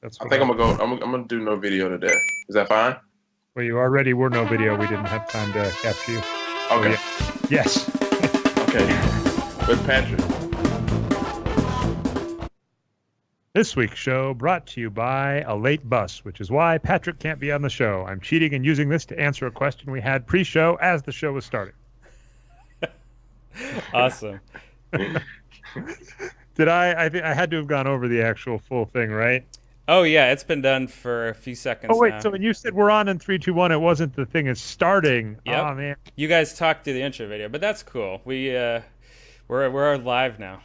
That's I what think I'm gonna go. I'm gonna do no video today. Is that fine? Well, you already were no video. We didn't have time to capture you. So, Okay. yeah. Yes. Okay. With Patrick. This week's show brought to you by a late bus, which is why Patrick can't be on the show. I'm cheating and using this to answer a question we had pre-show as the show was starting. Awesome. Did I think I had to have gone over the actual full thing, right? Oh yeah, it's been done for a few seconds Oh wait, now. so when you said we're on in 3, 2, 1, it wasn't the thing is starting. Yep. Oh man. You guys talked through the intro video, but that's cool. We're live now.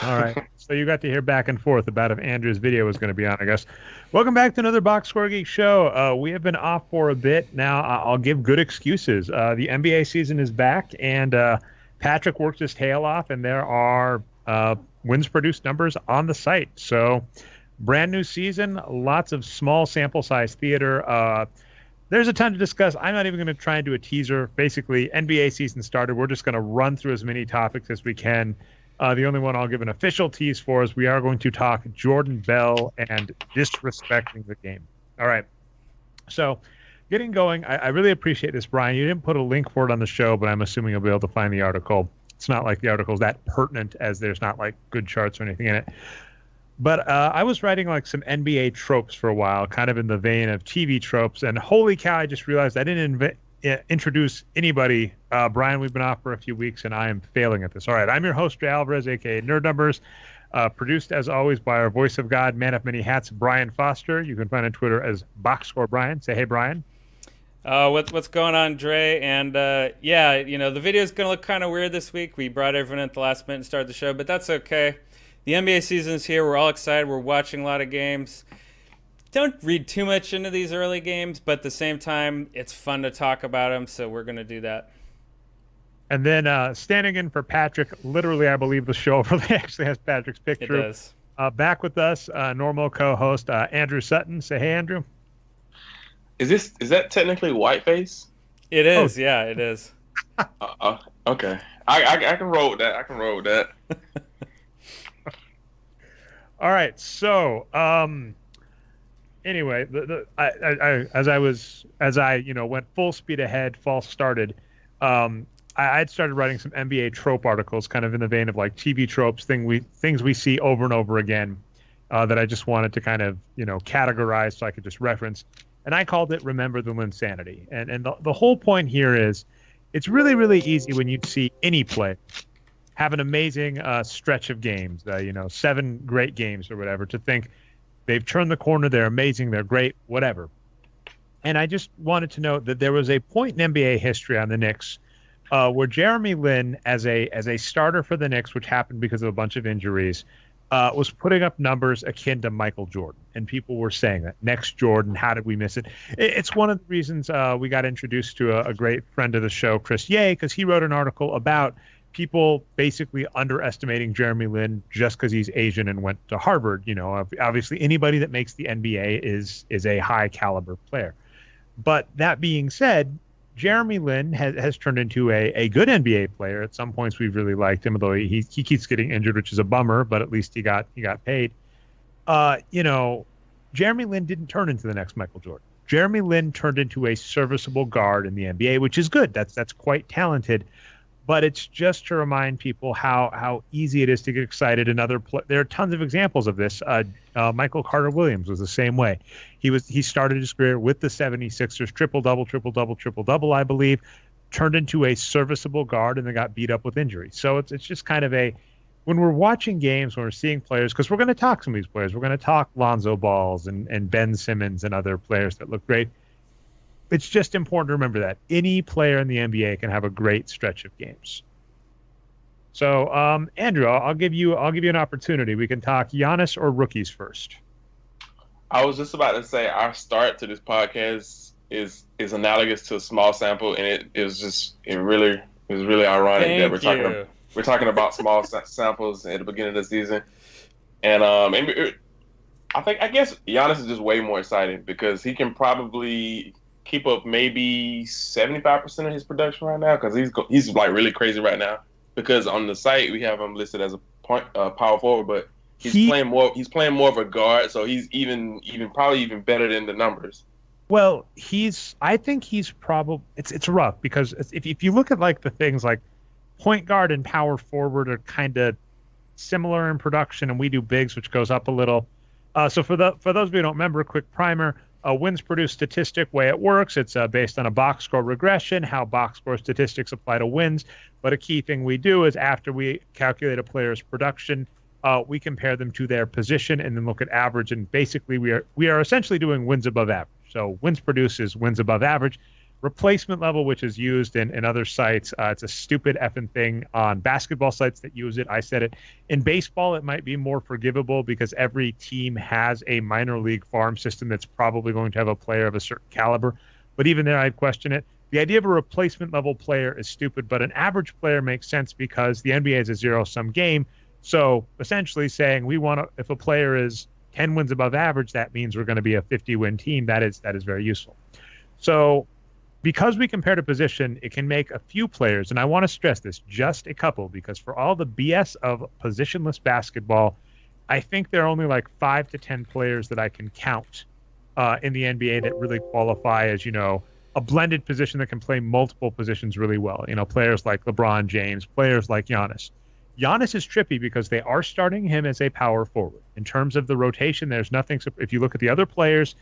All right. So you got to hear back and forth about if Andrew's video was going to be on, I guess. Welcome back to another Boxscore Geek show. We have been off for a bit. Now, I'll give good excuses. The NBA season is back, and Patrick worked his tail off, and there are wins produced numbers on the site. So, brand new season, lots of small sample size theater. There's a ton to discuss. I'm not even going to try and do a teaser. Basically, NBA season started. We're just going to run through as many topics as we can. The only one I'll give an official tease for is we are going to talk Jordan Bell and disrespecting the game. All right. So getting going, I really appreciate this, Brian. You didn't put a link for it on the show, but I'm assuming you'll be able to find the article. It's not like the article's that pertinent as there's not like good charts or anything in it. But I was writing like some NBA tropes for a while, kind of in the vein of TV tropes. And holy cow, I just realized I didn't introduce anybody. Brian, we've been off for a few weeks, and I am failing at this. All right, I'm your host, Jay Alvarez, a.k.a. Nerd Numbers, produced, as always, by our voice of God, man of many hats, Brian Foster. You can find on Twitter as Boxscore Brian. Say hey, Brian. What's going on, Dre? And yeah, the video is going to look kind of weird this week. We brought everyone at the last minute and started the show, but that's okay. The NBA season's here. We're all excited. We're watching a lot of games. Don't read too much into these early games, but at the same time, it's fun to talk about them, so we're going to do that. And then standing in for Patrick, literally, I believe the show really actually has Patrick's picture. It does. Back with us, normal co-host Andrew Sutton. Say hey, Andrew. Is that technically whiteface? It is, yeah, it is. Okay. I can roll with that. I can roll with that. All right. So, anyway, as I went full speed ahead, false started. I'd started writing some NBA trope articles, kind of in the vein of like TV tropes, things we see over and over again, that I just wanted to kind of categorize so I could just reference. And I called it "Remember the Linsanity." And the whole point here is, it's really really easy when you see any player have an amazing stretch of games, 7 great games or whatever, to think they've turned the corner, they're amazing, they're great, whatever. And I just wanted to note that there was a point in NBA history on the Knicks where Jeremy Lin, as a starter for the Knicks, which happened because of a bunch of injuries, was putting up numbers akin to Michael Jordan. And people were saying that, next Jordan, how did we miss it? It's one of the reasons we got introduced to a great friend of the show, Chris Ye, because he wrote an article about people basically underestimating Jeremy Lin just because he's Asian and went to Harvard. Obviously anybody that makes the NBA is a high caliber player. But that being said, Jeremy Lin has turned into a good NBA player. At some points we've really liked him, although he keeps getting injured, which is a bummer, but at least he got paid. Jeremy Lin didn't turn into the next Michael Jordan. Jeremy Lin turned into a serviceable guard in the NBA, which is good. That's quite talented. But it's just to remind people how easy it is to get excited. There are tons of examples of this. Michael Carter Williams was the same way. He started his career with the 76ers, triple-double, I believe, turned into a serviceable guard, and then got beat up with injury. So it's just kind of when we're watching games, when we're seeing players, because we're going to talk some of these players. We're going to talk Lonzo Balls and Ben Simmons and other players that look great. It's just important to remember that any player in the NBA can have a great stretch of games. So, Andrew, I'll give you an opportunity. We can talk Giannis or rookies first. I was just about to say our start to this podcast is analogous to a small sample, and it was really ironic that we're talking about small samples at the beginning of the season, and I guess Giannis is just way more exciting because he can probably keep up maybe 75% of his production right now, because he's like really crazy right now. Because on the site we have him listed as a power forward, but He's playing more of a guard, so he's even probably even better than the numbers. Well, I think he's probably it's rough because if you look at like the things like point guard and power forward are kind of similar in production, and we do bigs, which goes up a little. So for those of you who don't remember, a quick primer: wins produced statistic, way it works. It's based on a box score regression, how box score statistics apply to wins. But a key thing we do is after we calculate a player's production, we compare them to their position and then look at average. And basically, we are essentially doing wins above average. So wins produced is wins above average. Replacement level, which is used in other sites, it's a stupid effing thing on basketball sites that use it. I said it. In baseball, it might be more forgivable because every team has a minor league farm system that's probably going to have a player of a certain caliber. But even there, I'd question it. The idea of a replacement level player is stupid, but an average player makes sense because the NBA is a zero-sum game. So essentially saying if a player is 10 wins above average, that means we're going to be a 50-win team. That is very useful. So because we compare to position, it can make a few players, and I want to stress this, just a couple, because for all the BS of positionless basketball, I think there are only like 5 to 10 players that I can count in the NBA that really qualify as, a blended position that can play multiple positions really well. Players like LeBron James, players like Giannis. Giannis is trippy because they are starting him as a power forward. In terms of the rotation, there's nothing. If you look at the other players,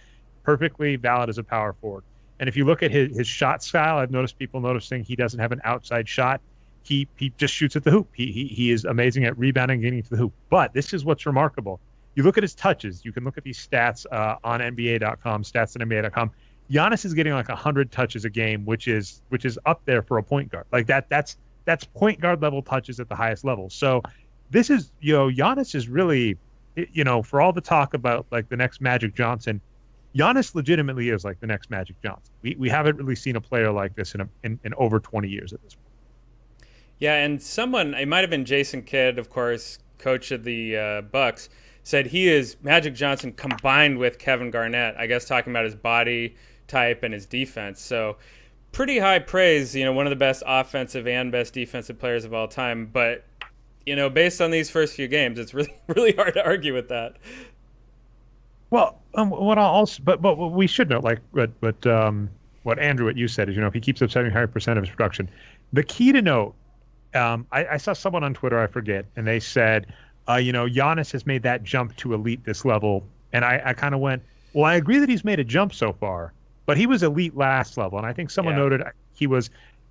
perfectly valid as a power forward. And if you look at his shot style, I've noticed people noticing he doesn't have an outside shot. He just shoots at the hoop. He is amazing at rebounding, getting to the hoop. But this is what's remarkable. You look at his touches. You can look at these stats on NBA.com, stats@nba.com. Giannis is getting like 100 touches a game, which is up there for a point guard. Like that's point guard level touches at the highest level. So this is, Giannis is really, for all the talk about like the next Magic Johnson, Giannis legitimately is like the next Magic Johnson. We haven't really seen a player like this in over 20 years at this point. Yeah, and it might have been Jason Kidd, of course, coach of the Bucks, said he is Magic Johnson combined with Kevin Garnett, I guess talking about his body type and his defense. So pretty high praise, one of the best offensive and best defensive players of all time. But, based on these first few games, it's really, really hard to argue with that. Well, but what we should know, like what Andrew, what you said is, if he keeps up 75% of his production, the key to note, I saw someone on Twitter, I forget, and they said, Giannis has made that jump to elite this level. And I kind of went, well, I agree that he's made a jump so far, but he was elite last level. And I think someone noted he was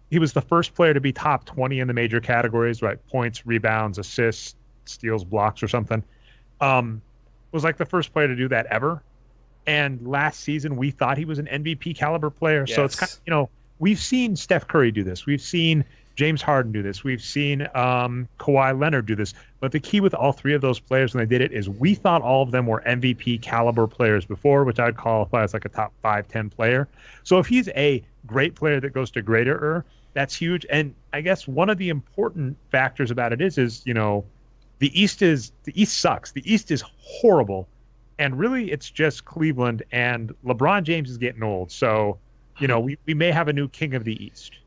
the first player to be top 20 in the major categories, right? Points, rebounds, assists, steals, blocks, or something. Was like the first player to do that ever. And last season, we thought he was an MVP caliber player. Yes. So it's kind of, we've seen Steph Curry do this. We've seen James Harden do this. We've seen Kawhi Leonard do this. But the key with all three of those players when they did it is we thought all of them were MVP caliber players before, which I'd qualify as like a top 5-10 player. So if he's a great player that goes to greater, that's huge. And I guess one of the important factors about it is the East sucks. The East is horrible. And really it's just Cleveland, and LeBron James is getting old. So, we may have a new king of the East.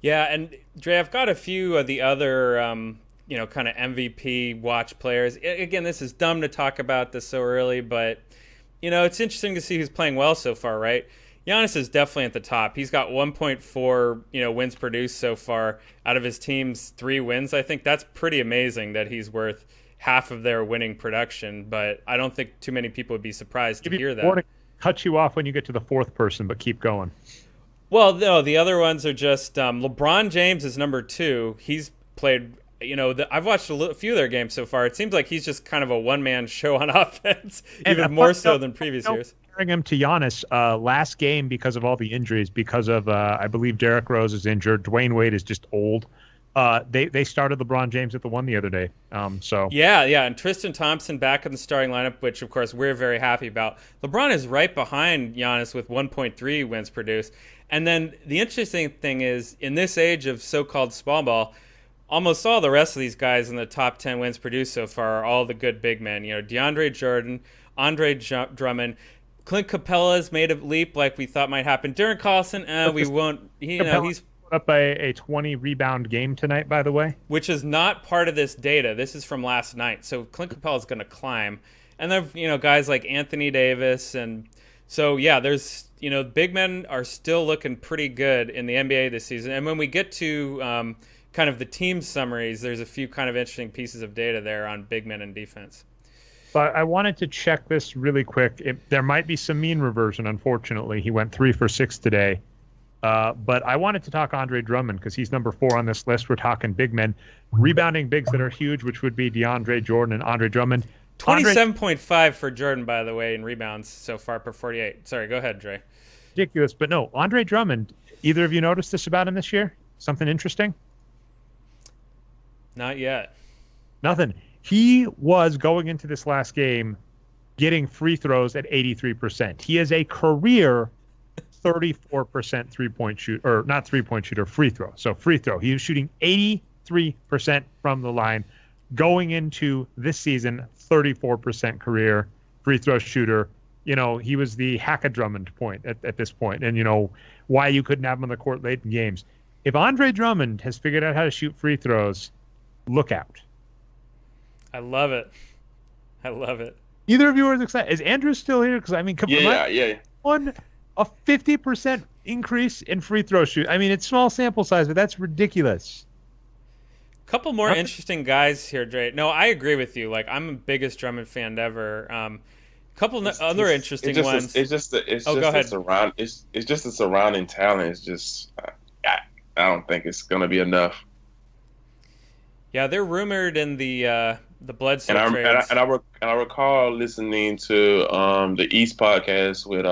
Yeah, and Dre, I've got a few of the other, kind of MVP watch players. Again, this is dumb to talk about this so early, but, it's interesting to see who's playing well so far, right? Giannis is definitely at the top. He's got 1.4, wins produced so far out of his team's 3 wins. I think that's pretty amazing that he's worth half of their winning production, but I don't think too many people would be surprised to hear that. To cut you off when you get to the 4th person, but keep going. Well, no, the other ones are just LeBron James is number 2. He's played, I've watched a few of their games so far. It seems like he's just kind of a one-man show on offense, even more so than previous years. Comparing him to Giannis, last game because of all the injuries, because of, I believe Derrick Rose is injured, Dwayne Wade is just old. They started LeBron James at the 1 the other day. Yeah, and Tristan Thompson back in the starting lineup, which of course we're very happy about. LeBron is right behind Giannis with 1.3 wins produced. And then the interesting thing is, in this age of so-called small ball, almost all the rest of these guys in the top 10 wins produced so far are all the good big men. DeAndre Jordan, Andre Drummond, Clint Capella's made a leap like we thought might happen. Darren Collison, we won't. put up a 20 rebound game tonight, by the way. Which is not part of this data. This is from last night. So Clint Capella is going to climb. And then, guys like Anthony Davis. And so, yeah, there's, big men are still looking pretty good in the NBA this season. And when we get to kind of the team summaries, there's a few kind of interesting pieces of data there on big men and defense. But I wanted to check this really quick. There might be some mean reversion, unfortunately. He went 3 for 6 today. But I wanted to talk Andre Drummond because he's number 4 on this list. We're talking big men. Rebounding bigs that are huge, which would be DeAndre Jordan and Andre Drummond. 27.5 for Jordan, by the way, in rebounds so far per 48. Sorry, go ahead, Dre. Ridiculous. But no, Andre Drummond, either of you noticed this about him this year? Something interesting? Not yet. Nothing. He was going into this last game getting free throws at 83%. He is a career 34% three-point shoot, or not three-point shooter, free throw. So free throw. He was shooting 83% from the line. Going into this season, 34% career free throw shooter. He was the hack-a-Drummond point at this point. And, why you couldn't have him on the court late in games. If Andre Drummond has figured out how to shoot free throws, look out. I love it. Either of you are excited. Is Andrew still here? Because, yeah. A 50% increase in free throw shoot. I mean, it's small sample size, but that's ridiculous. Couple more interesting guys here, Dre. No, I agree with you. Like, I'm the biggest Drummond fan ever. Other interesting ones. It's just the surrounding talent. It's just I don't think it's going to be enough. Yeah, they're rumored in the Bledsoe trades. And I recall listening to the East podcast with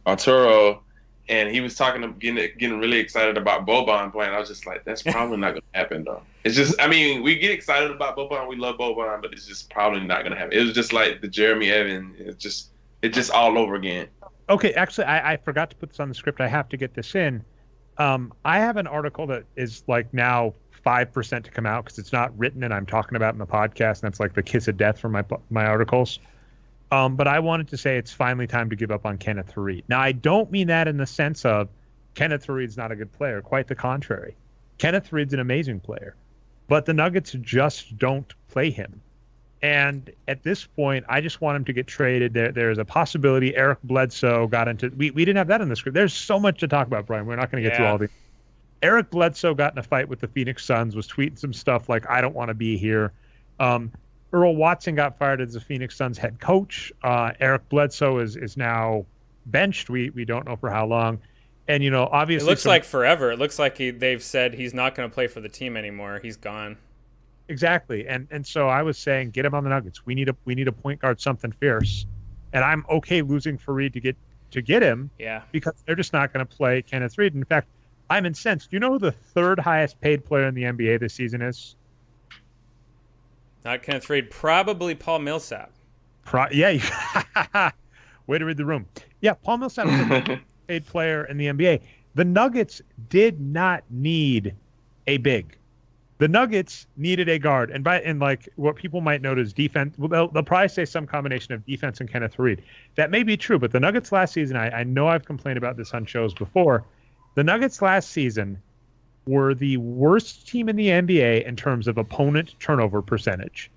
Arturo, and he was getting really excited about Boban playing. I was just like, that's probably not going to happen, though. It's just, we get excited about Boban, we love Boban, but it's just probably not going to happen. It was just like the Jeremy Evans. It's just all over again. Okay, actually, I forgot to put this on the script. I have to get this in. I have an article that is like now 5% to come out because it's not written and I'm talking about in the podcast, and that's like the kiss of death for my articles. But I wanted to say it's finally time to give up on Kenneth Faried. Now, I don't mean that in the sense of Kenneth Faried's not a good player. Quite the contrary. Kenneth Faried's an amazing player. But the Nuggets just don't play him. And at this point, I just want him to get traded. There's a possibility Eric Bledsoe got into... We didn't have that in the script. There's so much to talk about, Brian. We're not going to get through all these. Eric Bledsoe got in a fight with the Phoenix Suns, was tweeting some stuff like, I don't want to be here. Earl Watson got fired as the Phoenix Suns head coach. Eric Bledsoe is now benched. We don't know for how long. And, obviously... It looks like forever. It looks like they've said he's not going to play for the team anymore. He's gone. Exactly. And so I was saying, get him on the Nuggets. We need a point guard, something fierce. And I'm okay losing Faried to get him. Yeah. Because they're just not going to play Kenneth Faried. In fact, I'm incensed. Do you know who the 3rd highest paid player in the NBA this season is? Not Kenneth Faried. Probably Paul Millsap. Yeah. Way to read the room. Yeah, Paul Millsap is the paid player in the NBA. The Nuggets did not need a big. The Nuggets needed a guard. And like what people might note is defense. Well, they'll probably say some combination of defense and Kenneth Faried. That may be true, but the Nuggets last season, I know I've complained about this on shows before. The Nuggets last season were the worst team in the NBA in terms of opponent turnover percentage.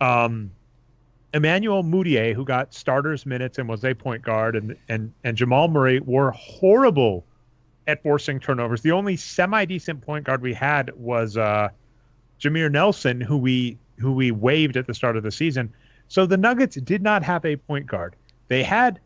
Emmanuel Mudiay, who got starters minutes and was a point guard, and Jamal Murray were horrible at forcing turnovers. The only semi-decent point guard we had was Jameer Nelson, who we waived at the start of the season. So the Nuggets did not have a point guard. They had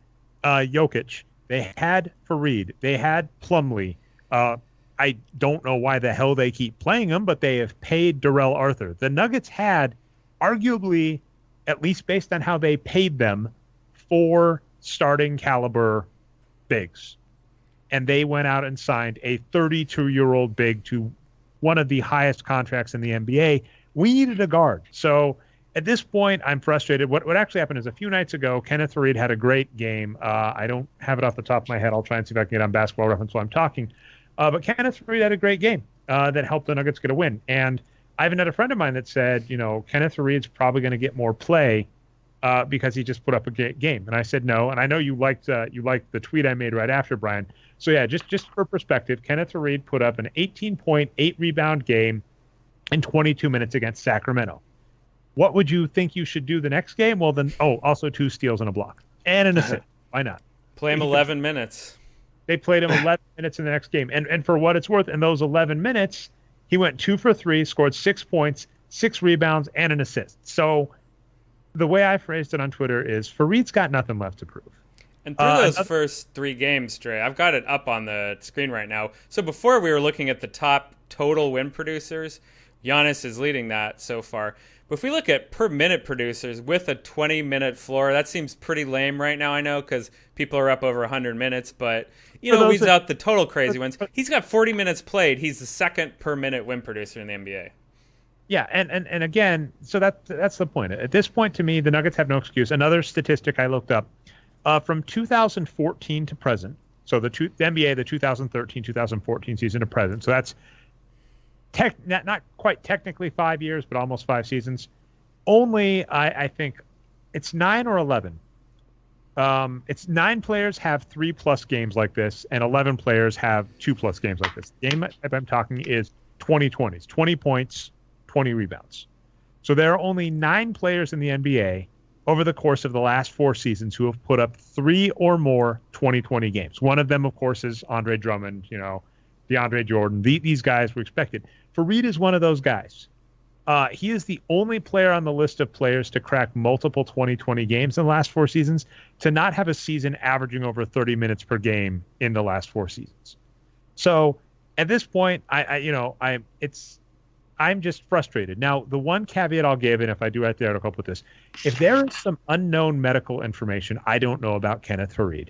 Jokic. They had Faried. They had Plumlee. I don't know why the hell they keep playing him, but they have paid Darrell Arthur. The Nuggets had, arguably, at least based on how they paid them, 4 starting caliber bigs. And they went out and signed a 32-year-old big to one of the highest contracts in the NBA. We needed a guard. So at this point, I'm frustrated. What actually happened is a few nights ago, Kenneth Faried had a great game. I don't have it off the top of my head. I'll try and see if I can get on Basketball Reference while I'm talking. But Kenneth Faried had a great game that helped the Nuggets get a win. And I even had a friend of mine that said, Kenneth Faried's probably going to get more play because he just put up a game. And I said no. And I know you liked the tweet I made right after, Brian. So yeah, just for perspective, Kenneth Faried put up an 18.8 rebound game in 22 minutes against Sacramento. What would you think you should do the next game? Well, then, also 2 steals and a block and an assist. Why not? Play him 11 minutes. They played him 11 minutes in the next game. And for what it's worth, in those 11 minutes, he went 2 for 3, scored 6 points, 6 rebounds, and an assist. So the way I phrased it on Twitter is Faried's got nothing left to prove. And through those first 3 games, Dre, I've got it up on the screen right now. So before we were looking at the top total win producers, Giannis is leading that so far. But if we look at per minute producers with a 20-minute floor, that seems pretty lame right now, I know, because people are up over 100 minutes. But, weeds out the total crazy ones. He's got 40 minutes played. He's the second per minute win producer in the NBA. Yeah, and again, so that's the point. At this point, to me, the Nuggets have no excuse. Another statistic I looked up, from 2014 to present, so the NBA, the 2013-2014 season to present, so that's not quite technically 5 years, but almost 5 seasons. Only, I think, it's 9 or 11. It's 9 players have 3+ games like this, and 11 players have 2+ games like this. The game I'm talking is 2020s, 20 points, 20 rebounds. So there are only 9 players in the NBA over the course of the last 4 seasons who have put up 3 or more 2020 games. One of them, of course, is Andre Drummond, DeAndre Jordan. These guys were expected. Faried is one of those guys. He is the only player on the list of players to crack multiple 2020 games in the last 4 seasons to not have a season averaging over 30 minutes per game in the last 4 seasons. So at this point, I'm just frustrated. Now, the one caveat I'll give, and if I do write the article, I'll put this. If there is some unknown medical information I don't know about Kenneth Faried,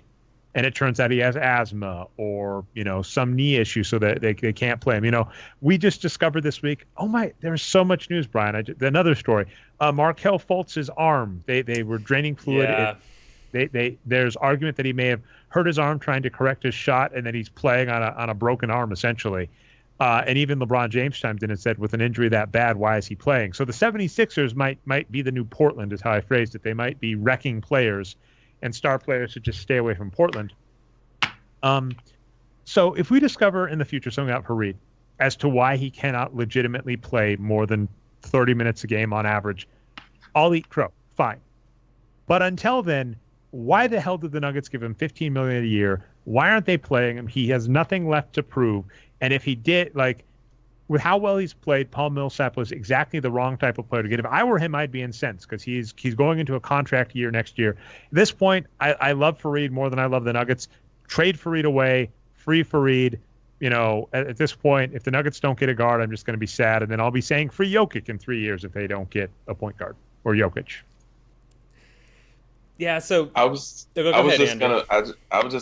and it turns out he has asthma or, some knee issue so that they can't play him. We just discovered this week, there's so much news, Brian. Another story. Markelle Fultz's arm, they were draining fluid. Yeah. There's argument that he may have hurt his arm trying to correct his shot, and that he's playing on a broken arm, essentially. And even LeBron James chimed in and said, with an injury that bad, why is he playing? So the 76ers might be the new Portland, is how I phrased it. They might be wrecking players, and star players should just stay away from Portland. So if we discover in the future something about Faried as to why he cannot legitimately play more than 30 minutes a game on average, I'll eat crow. Fine. But until then, why the hell did the Nuggets give him $15 million a year? Why aren't they playing him? He has nothing left to prove. And if he did, with how well he's played, Paul Millsap was exactly the wrong type of player to get. If I were him, I'd be incensed because he's going into a contract year next year. At this point, I love Faried more than I love the Nuggets. Trade Faried away, free Faried. At this point, if the Nuggets don't get a guard, I'm just going to be sad, and then I'll be saying free Jokic in 3 years if they don't get a point guard or Jokic. Yeah, so I would just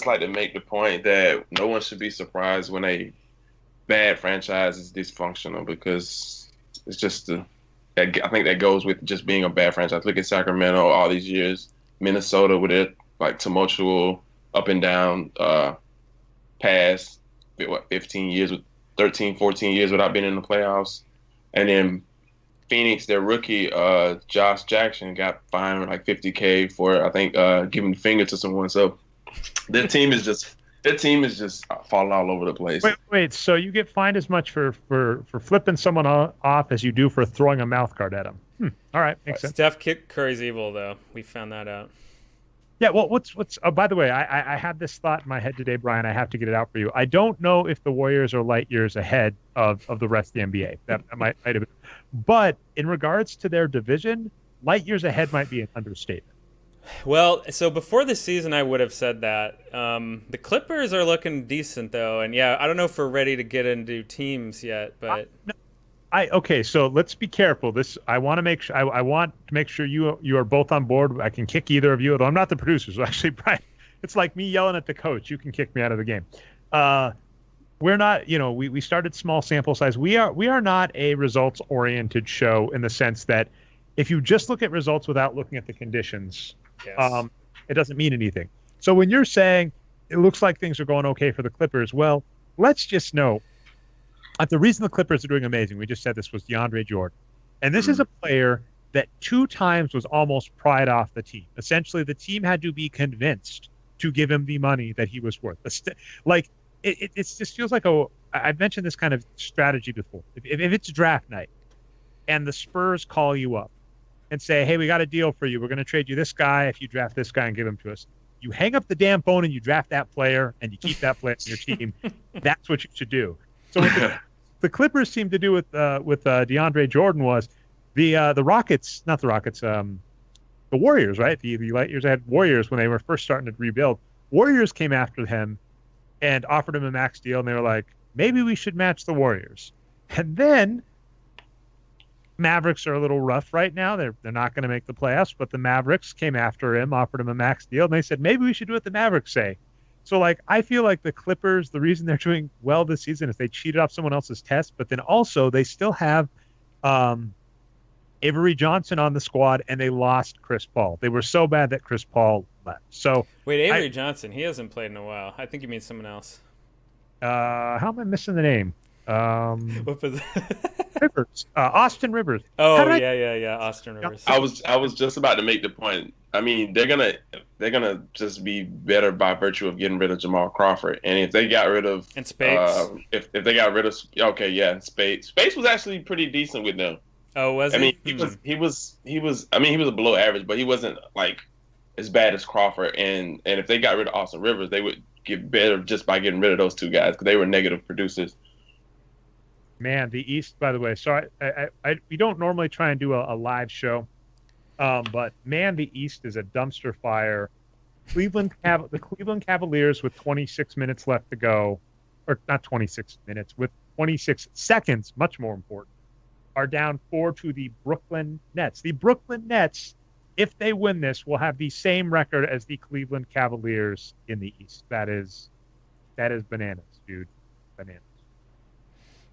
like to make the point that no one should be surprised when a bad franchise is dysfunctional, because it's just I think that goes with just being a bad franchise. Look at Sacramento all these years, Minnesota with it tumultuous up and down past 15 years, 13, 14 years without being in the playoffs. And then Phoenix, their rookie Josh Jackson got fined $50K for I think giving the finger to someone. So their team is just falling all over the place. Wait. So you get fined as much for flipping someone off as you do for throwing a mouth guard at them? All right, makes sense. Steph Curry's evil, though. We found that out. Yeah. Well, what's? Oh, by the way, I had this thought in my head today, Brian. I have to get it out for you. I don't know if the Warriors are light years ahead of the rest of the NBA. That might have been. But in regards to their division, light years ahead might be an understatement. Well, so before the season, I would have said that. The Clippers are looking decent, though. And, yeah, I don't know if we're ready to get into teams yet. But okay, so let's be careful. I want to make sure. I want to make sure you are both on board. I can kick either of you, although I'm not the producer. So actually, Brian, it's like me yelling at the coach. You can kick me out of the game. We're not, we started small sample size. We are not a results-oriented show in the sense that if you just look at results without looking at the conditions, yes, it doesn't mean anything. So when you're saying it looks like things are going okay for the Clippers, well, let's just know that the reason the Clippers are doing amazing, we just said this, was DeAndre Jordan. And this is a player that 2 times was almost pried off the team. Essentially, the team had to be convinced to give him the money that he was worth. Like it just feels like I've mentioned this kind of strategy before. If it's draft night and the Spurs call you up and say, hey, we got a deal for you. We're going to trade you this guy if you draft this guy and give him to us. You hang up the damn phone and you draft that player and you keep that player on your team. That's what you should do. So what the Clippers seemed to do with DeAndre Jordan was the Rockets, not the Rockets, the Warriors, right? The light years ahead Warriors, when they were first starting to rebuild, Warriors came after him and offered him a max deal, and they were like, maybe we should match the Warriors. And then Mavericks are a little rough right now. They're not going to make the playoffs, but the Mavericks came after him, offered him a max deal, and they said, maybe we should do what the Mavericks say. So, like, I feel like the Clippers, the reason they're doing well this season is they cheated off someone else's test, but then also they still have Avery Johnson on the squad, and they lost Chris Paul. They were so bad that Chris Paul left. So wait, Avery Johnson, he hasn't played in a while. I think you mean someone else. How am I missing the name? What was Rivers, Austin Rivers. Oh yeah, Austin Rivers. I was just about to make the point. I mean, they're gonna just be better by virtue of getting rid of Jamal Crawford, and if they got rid of Spates, if they got rid of Spates was actually pretty decent with them. Oh, was he? I mean, he was. I mean, he was a below average, but he wasn't like as bad as Crawford. And if they got rid of Austin Rivers, they would get better just by getting rid of those two guys because they were negative producers. Man, the East, by the way. So we don't normally try and do a live show, but man, the East is a dumpster fire. The Cleveland Cavaliers with 26 minutes left to go, or not 26 minutes, with 26 seconds, much more important, are down 4 to the Brooklyn Nets. The Brooklyn Nets, if they win this, will have the same record as the Cleveland Cavaliers in the East. That is bananas, dude. Bananas.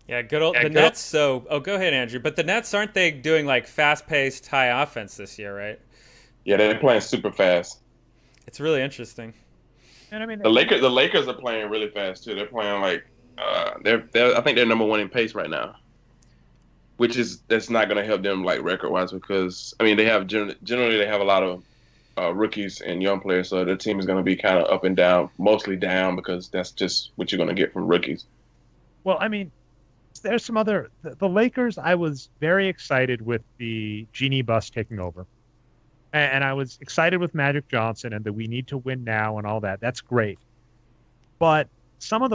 Yeah, good old the Nets. So, go ahead, Andrew. But the Nets, aren't they doing like fast-paced, high offense this year, right? Yeah, they're playing super fast. It's really interesting. And I mean, the Lakers are playing really fast too. They're playing like they're I think they're number one in pace right now, that's not going to help them like record-wise because I mean they have generally they have a lot of rookies and young players, so their team is going to be kind of up and down, mostly down because that's just what you're going to get from rookies. Well, I mean, there's some other the Lakers. I was very excited with the Genie bus taking over, and I was excited with Magic Johnson and that we need to win now and all that. That's great, but some of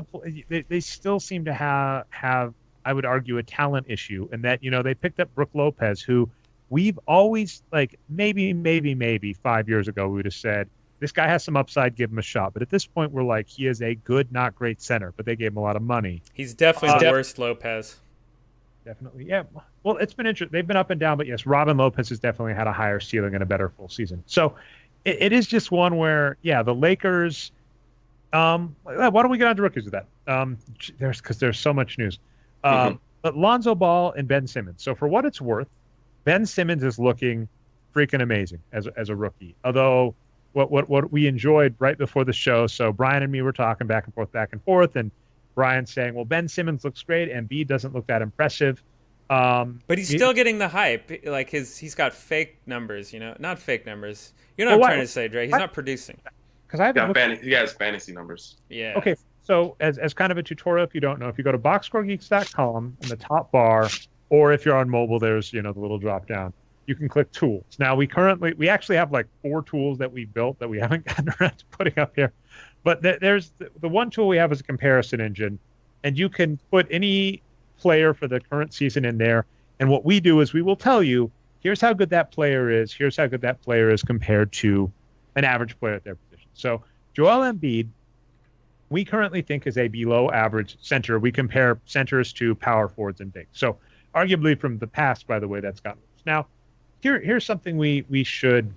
they still seem to have I would argue a talent issue, and that they picked up Brook Lopez, who we've always like maybe 5 years ago we would have said this guy has some upside, give him a shot. But at this point, we're like, he is a good, not great center, but they gave him a lot of money. He's definitely the worst Lopez. Definitely, yeah. Well, it's been interesting. They've been up and down, but yes, Robin Lopez has definitely had a higher ceiling and a better full season. So it is just one where, yeah, the Lakers. Why don't we get on to rookies with that? There's so much news. But Lonzo Ball and Ben Simmons. So for what it's worth, Ben Simmons is looking freaking amazing as a rookie. Although what we enjoyed right before the show, so Brian and me were talking back and forth, and Brian saying, well, Ben Simmons looks great, and B doesn't look that impressive. But he's still getting the hype. Like he's got fake numbers, not fake numbers. You know what I'm trying to say, Dre. He's not producing. Because he has fantasy numbers. Yeah. Okay. So as kind of a tutorial, if you don't know, if you go to boxscoregeeks.com in the top bar, or if you're on mobile, there's the little drop down. You can click tools. Now we actually have like 4 tools that we built that we haven't gotten around to putting up here. But there's the one tool we have is a comparison engine, and you can put any player for the current season in there. And what we do is we will tell you, here's how good that player is. Here's how good that player is compared to an average player at their position. So Joel Embiid, we currently think is a below average center. We compare centers to power forwards and bigs. So arguably from the past, by the way, that's gotten worse. Now, here's something we should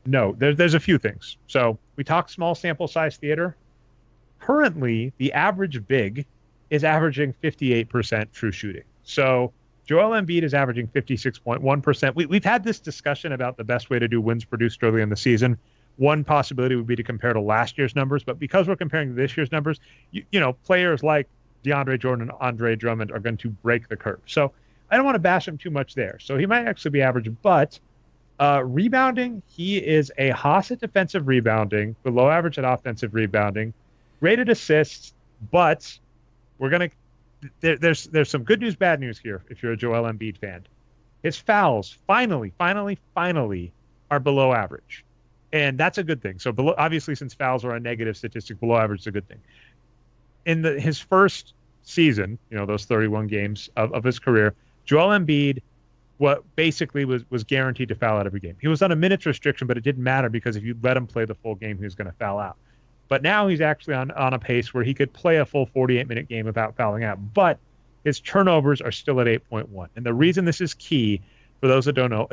know. There's a few things. So we talk small sample size theater. Currently, the average big is averaging 58% true shooting. So Joel Embiid is averaging 56.1%. We've had this discussion about the best way to do wins produced early in the season. One possibility would be to compare to last year's numbers, but because we're comparing to this year's numbers, players like DeAndre Jordan and Andre Drummond are going to break the curve. So I don't want to bash him too much there. So he might actually be average, but Rebounding, he is a Haas at defensive rebounding, below average at offensive rebounding, great at assists, but there's some good news, bad news here if you're a Joel Embiid fan. His fouls finally are below average. And that's a good thing. So obviously, since fouls are a negative statistic, below average is a good thing. In his first season, those 31 games of his career, Joel Embiid basically was guaranteed to foul out every game. He was on a minutes restriction, but it didn't matter because if you let him play the full game, he was going to foul out. But now he's actually on a pace where he could play a full 48-minute game without fouling out. But his turnovers are still at 8.1. And the reason this is key, for those that don't know,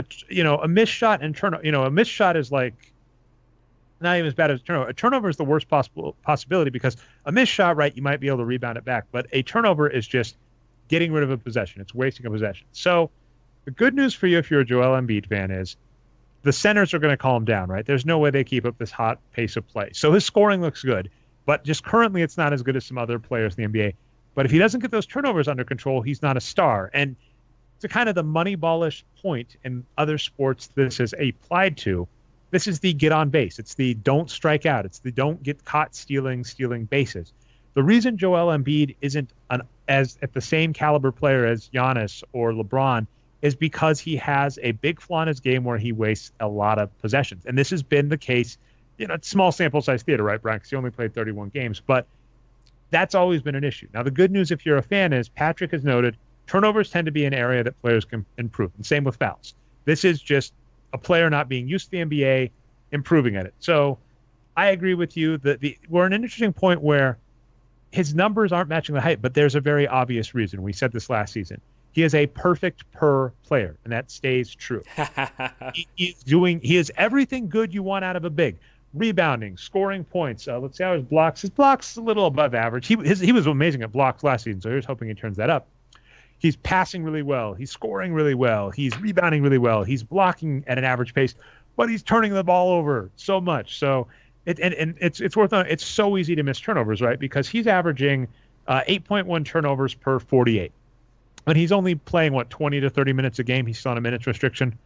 a missed shot and turnover, a missed shot is like not even as bad as a turnover. A turnover is the worst possibility because a missed shot, right, you might be able to rebound it back. But a turnover is just getting rid of a possession. It's wasting a possession. So the good news for you if you're a Joel Embiid fan is the centers are going to calm down, right? There's no way they keep up this hot pace of play. So his scoring looks good, but just currently it's not as good as some other players in the NBA. But if he doesn't get those turnovers under control, he's not a star. And to kind of the money-ballish point in other sports this is applied to, this is the get on base. It's the don't strike out. It's the don't get caught stealing bases. The reason Joel Embiid isn't as at the same caliber player as Giannis or LeBron is because he has a big flaw in his game where he wastes a lot of possessions. And this has been the case, it's small sample size theater, right, Brian? Because he only played 31 games. But that's always been an issue. Now, the good news, if you're a fan, is Patrick has noted turnovers tend to be an area that players can improve. And same with fouls. This is just a player not being used to the NBA, improving at it. So I agree with you that we're at an interesting point where his numbers aren't matching the hype, but there's a very obvious reason. We said this last season. He is a perfect per player, and that stays true. He is everything good you want out of a big. Rebounding, scoring points. Let's see how his blocks. His blocks a little above average. He was amazing at blocks last season, so here's hoping he turns that up. He's passing really well. He's scoring really well. He's rebounding really well. He's blocking at an average pace, but he's turning the ball over so much. So it's worth noting. It's so easy to miss turnovers, right? Because he's averaging 8.1 turnovers per 48. And he's only playing, 20 to 30 minutes a game. He's still on a minutes restriction.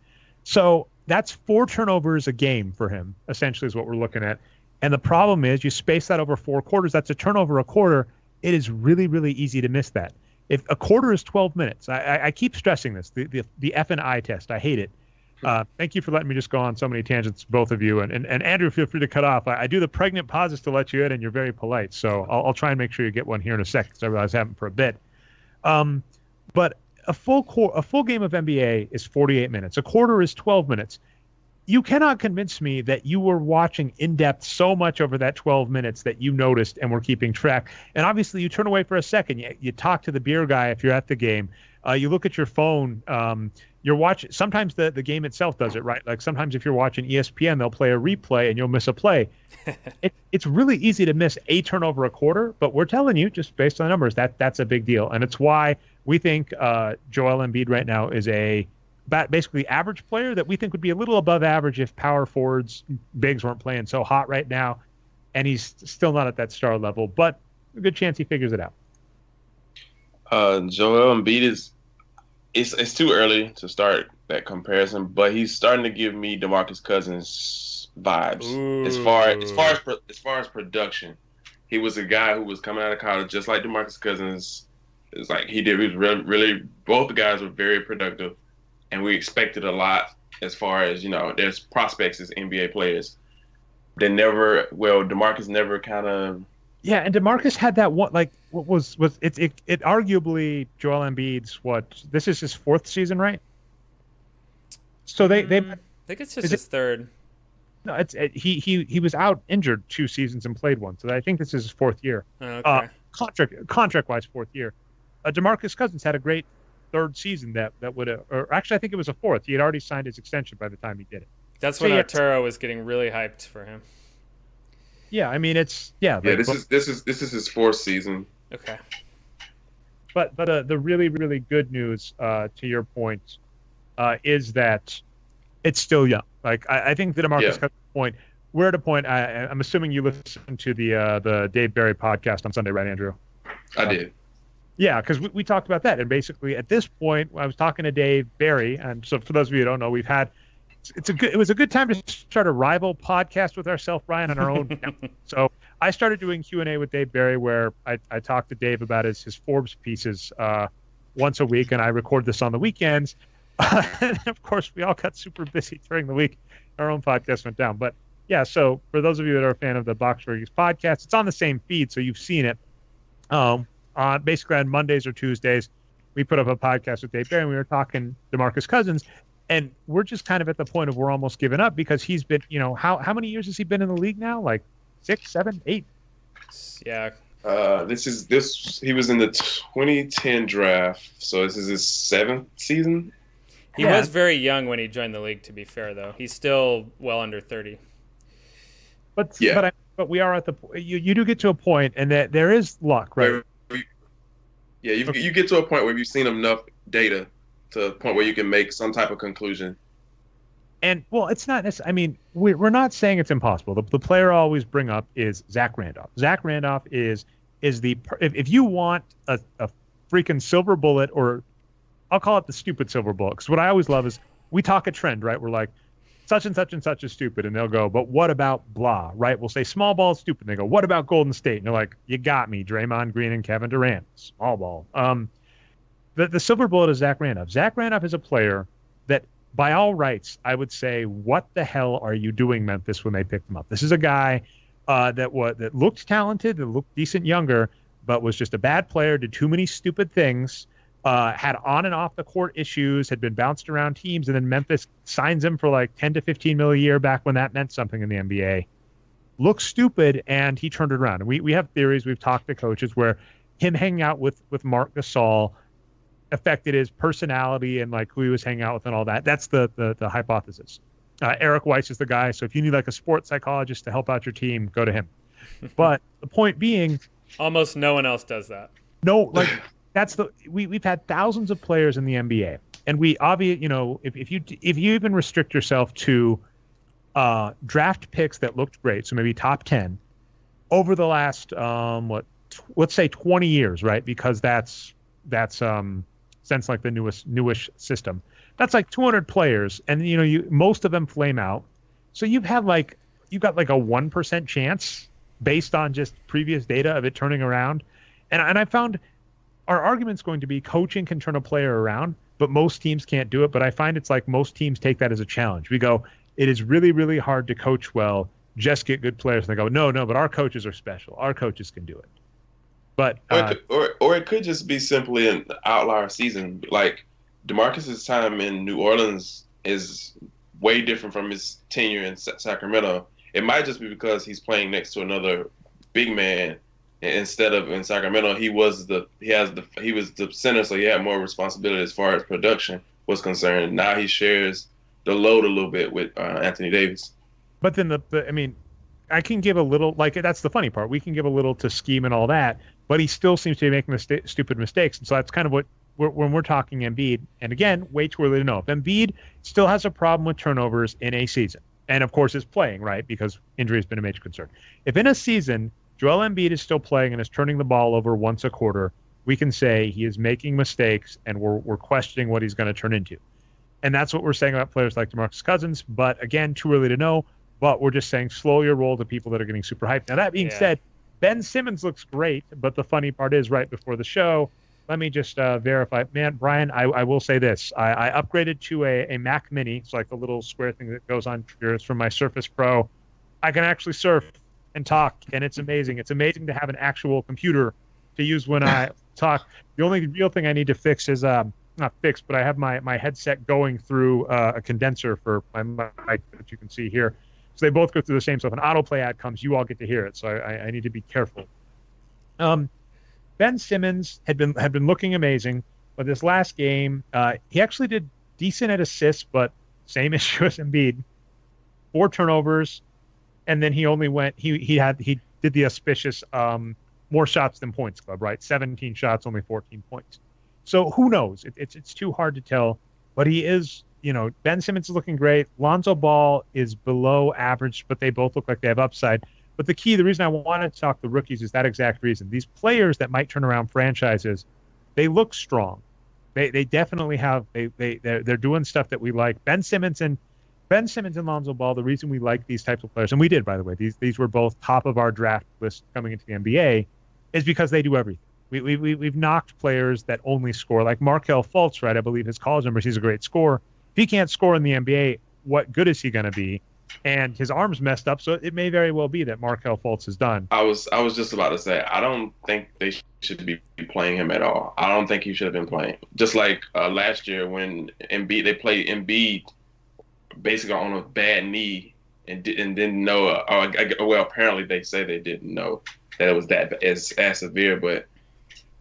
So that's 4 turnovers a game for him, essentially, is what we're looking at. And the problem is you space that over 4 quarters. That's a turnover a quarter. It is really, really easy to miss that. If a quarter is 12 minutes, I keep stressing this, the F&I test. I hate it. Thank you for letting me just go on so many tangents, both of you. And Andrew, feel free to cut off. I do the pregnant pauses to let you in, and you're very polite. So I'll try and make sure you get one here in a second because I realize I haven't for a bit. But a full game of NBA is 48 minutes. A quarter is 12 minutes. You cannot convince me that you were watching in depth so much over that 12 minutes that you noticed and were keeping track. And obviously, you turn away for a second. You talk to the beer guy if you're at the game. You look at your phone. You're watching. Sometimes the game itself does it, right? Like sometimes if you're watching ESPN, they'll play a replay and you'll miss a play. It's really easy to miss a turnover a quarter, but we're telling you, just based on the numbers, that's a big deal. And it's why we think Joel Embiid right now is a basically average player that we think would be a little above average if power forwards, bigs weren't playing so hot right now. And he's still not at that star level, but a good chance he figures it out. Joel Embiid it's too early to start that comparison, but he's starting to give me DeMarcus Cousins vibes. Ooh. As far as production, he was a guy who was coming out of college just like DeMarcus Cousins. It's like he was really both the guys were very productive, and we expected a lot as far as there's prospects as NBA players. DeMarcus never kind of. Yeah, and DeMarcus had that one, like, what was it arguably Joel Embiid's, this is his 4th season, right? So they I think it's just his 3rd. No, he was out injured 2 seasons and played 1, so I think this is his 4th year. Oh, okay. Contract-wise, 4th year. DeMarcus Cousins had a great 3rd season that would have, or actually I think it was a 4th. He had already signed his extension by the time he did it. That's when Arturo was getting really hyped for him. Yeah, I mean this is his 4th season. Okay. But the really, really good news to your point is that it's still young. Like I think that DeMarcus Cousins' point, we're at a point. I'm assuming you listened to the Dave Barry podcast on Sunday, right, Andrew? I did. Yeah, because we talked about that, and basically at this point, I was talking to Dave Barry, and so for those of you who don't know, we've had it was a good time to start a rival podcast with ourselves, Brian, on our own. So I started doing Q&A with Dave Barry, where I talked to Dave about his Forbes pieces once a week, and I record this on the weekends. And of course, we all got super busy during the week. Our own podcast went down. But yeah, so for those of you that are a fan of the Boxscore Geeks podcast, it's on the same feed, so you've seen it. Basically on Mondays or Tuesdays, we put up a podcast with Dave Barry, and we were talking DeMarcus Cousins, and we're just kind of at the point of we're almost giving up because he's been, how many years has he been in the league now? Like 6, 7, 8? Yeah. He was in the 2010 draft, so this is his 7th season. He was very young when he joined the league, to be fair, though. He's still well under 30. But we are at the you do get to a point, and that there is luck, right? Yeah, you get to a point where you've seen enough data to a point where you can make some type of conclusion. And well, it's not necessarily. I mean, we're not saying it's impossible. The player I always bring up is Zach Randolph. Zach Randolph is if you want a freaking silver bullet, or I'll call it the stupid silver bullet, because what I always love is we talk a trend, right? We're like, such and such and such is stupid, and they'll go, but what about blah, right? We'll say small ball is stupid, and they go, what about Golden State? And they're like, you got me, Draymond Green and Kevin Durant, small ball. The silver bullet is Zach Randolph. Zach Randolph is a player that, by all rights, I would say, what the hell are you doing, Memphis, when they picked him up? This is a guy that looked talented, that looked decent younger, but was just a bad player, did too many stupid things, had on and off the court issues, had been bounced around teams, and then Memphis signs him for like 10 to 15 mil a year back when that meant something in the NBA. Looked stupid, and he turned it around. And we have theories, we've talked to coaches, where him hanging out with Marc Gasol affected his personality and like who he was hanging out with and all that. That's the hypothesis. Eric Weiss is the guy. So if you need like a sports psychologist to help out your team, go to him. But the point being, almost no one else does that. No, like we've had thousands of players in the NBA, and if you even restrict yourself to draft picks that looked great, so maybe top 10 over the last let's say 20 years, right? Because that's since like the newish system. That's like 200 players, and most of them flame out. So you've got like a 1% chance based on just previous data of it turning around. And I found our argument's going to be coaching can turn a player around, but most teams can't do it. But I find it's like most teams take that as a challenge. We go, it is really, really hard to coach well, just get good players. And they go, no, but our coaches are special. Our coaches can do it. But or it could just be simply an outlier season. Like DeMarcus's time in New Orleans is way different from his tenure in Sacramento. It might just be because he's playing next to another big man instead of in Sacramento. He was the center, so he had more responsibility as far as production was concerned. Now he shares the load a little bit with Anthony Davis. But then I can give a little, like, that's the funny part. We can give a little to scheme and all that, but he still seems to be making stupid mistakes. And so that's kind of what when we're talking Embiid. And again, way too early to know. If Embiid still has a problem with turnovers in a season, and of course is playing, right, because injury has been a major concern. If in a season Joel Embiid is still playing and is turning the ball over once a quarter, we can say he is making mistakes, and we're questioning what he's going to turn into. And that's what we're saying about players like DeMarcus Cousins. But again, too early to know. But we're just saying slow your roll to people that are getting super hyped. Now, that being said, Ben Simmons looks great. But the funny part is, right before the show, let me just verify. Man, Brian, I will say this. I upgraded to a Mac Mini. It's like the little square thing that goes on from my Surface Pro. I can actually surf and talk, and it's amazing. It's amazing to have an actual computer to use when I talk. The only real thing I need to fix is not fixed, but I have my headset going through a condenser for my mic that you can see here. So they both go through the same stuff. An autoplay ad comes, you all get to hear it. So I need to be careful. Ben Simmons had been looking amazing, but this last game, he actually did decent at assists, but same issue as Embiid. 4 turnovers, and then he only went. He did the auspicious more shots than points club, right? 17 shots, only 14 points. So who knows? It's too hard to tell. But he is, Ben Simmons is looking great. Lonzo Ball is below average, but they both look like they have upside. But the reason I wanted to talk the rookies is that exact reason. These players that might turn around franchises, they look strong. They definitely have. They're doing stuff that we like. Ben Simmons and Ben Simmons and Lonzo Ball, the reason we like these types of players, and we did, by the way, these were both top of our draft list coming into the NBA, is because they do everything. We've knocked players that only score, like Markelle Fultz, right? I believe his college numbers, he's a great scorer. If he can't score in the NBA, what good is he going to be? And his arm's messed up, so it may very well be that Markelle Fultz is done. I was just about to say, I don't think they should be playing him at all. I don't think he should have been playing. Just like last year when they played Embiid basically on a bad knee and didn't know. Well, apparently they say they didn't know that it was that as severe. But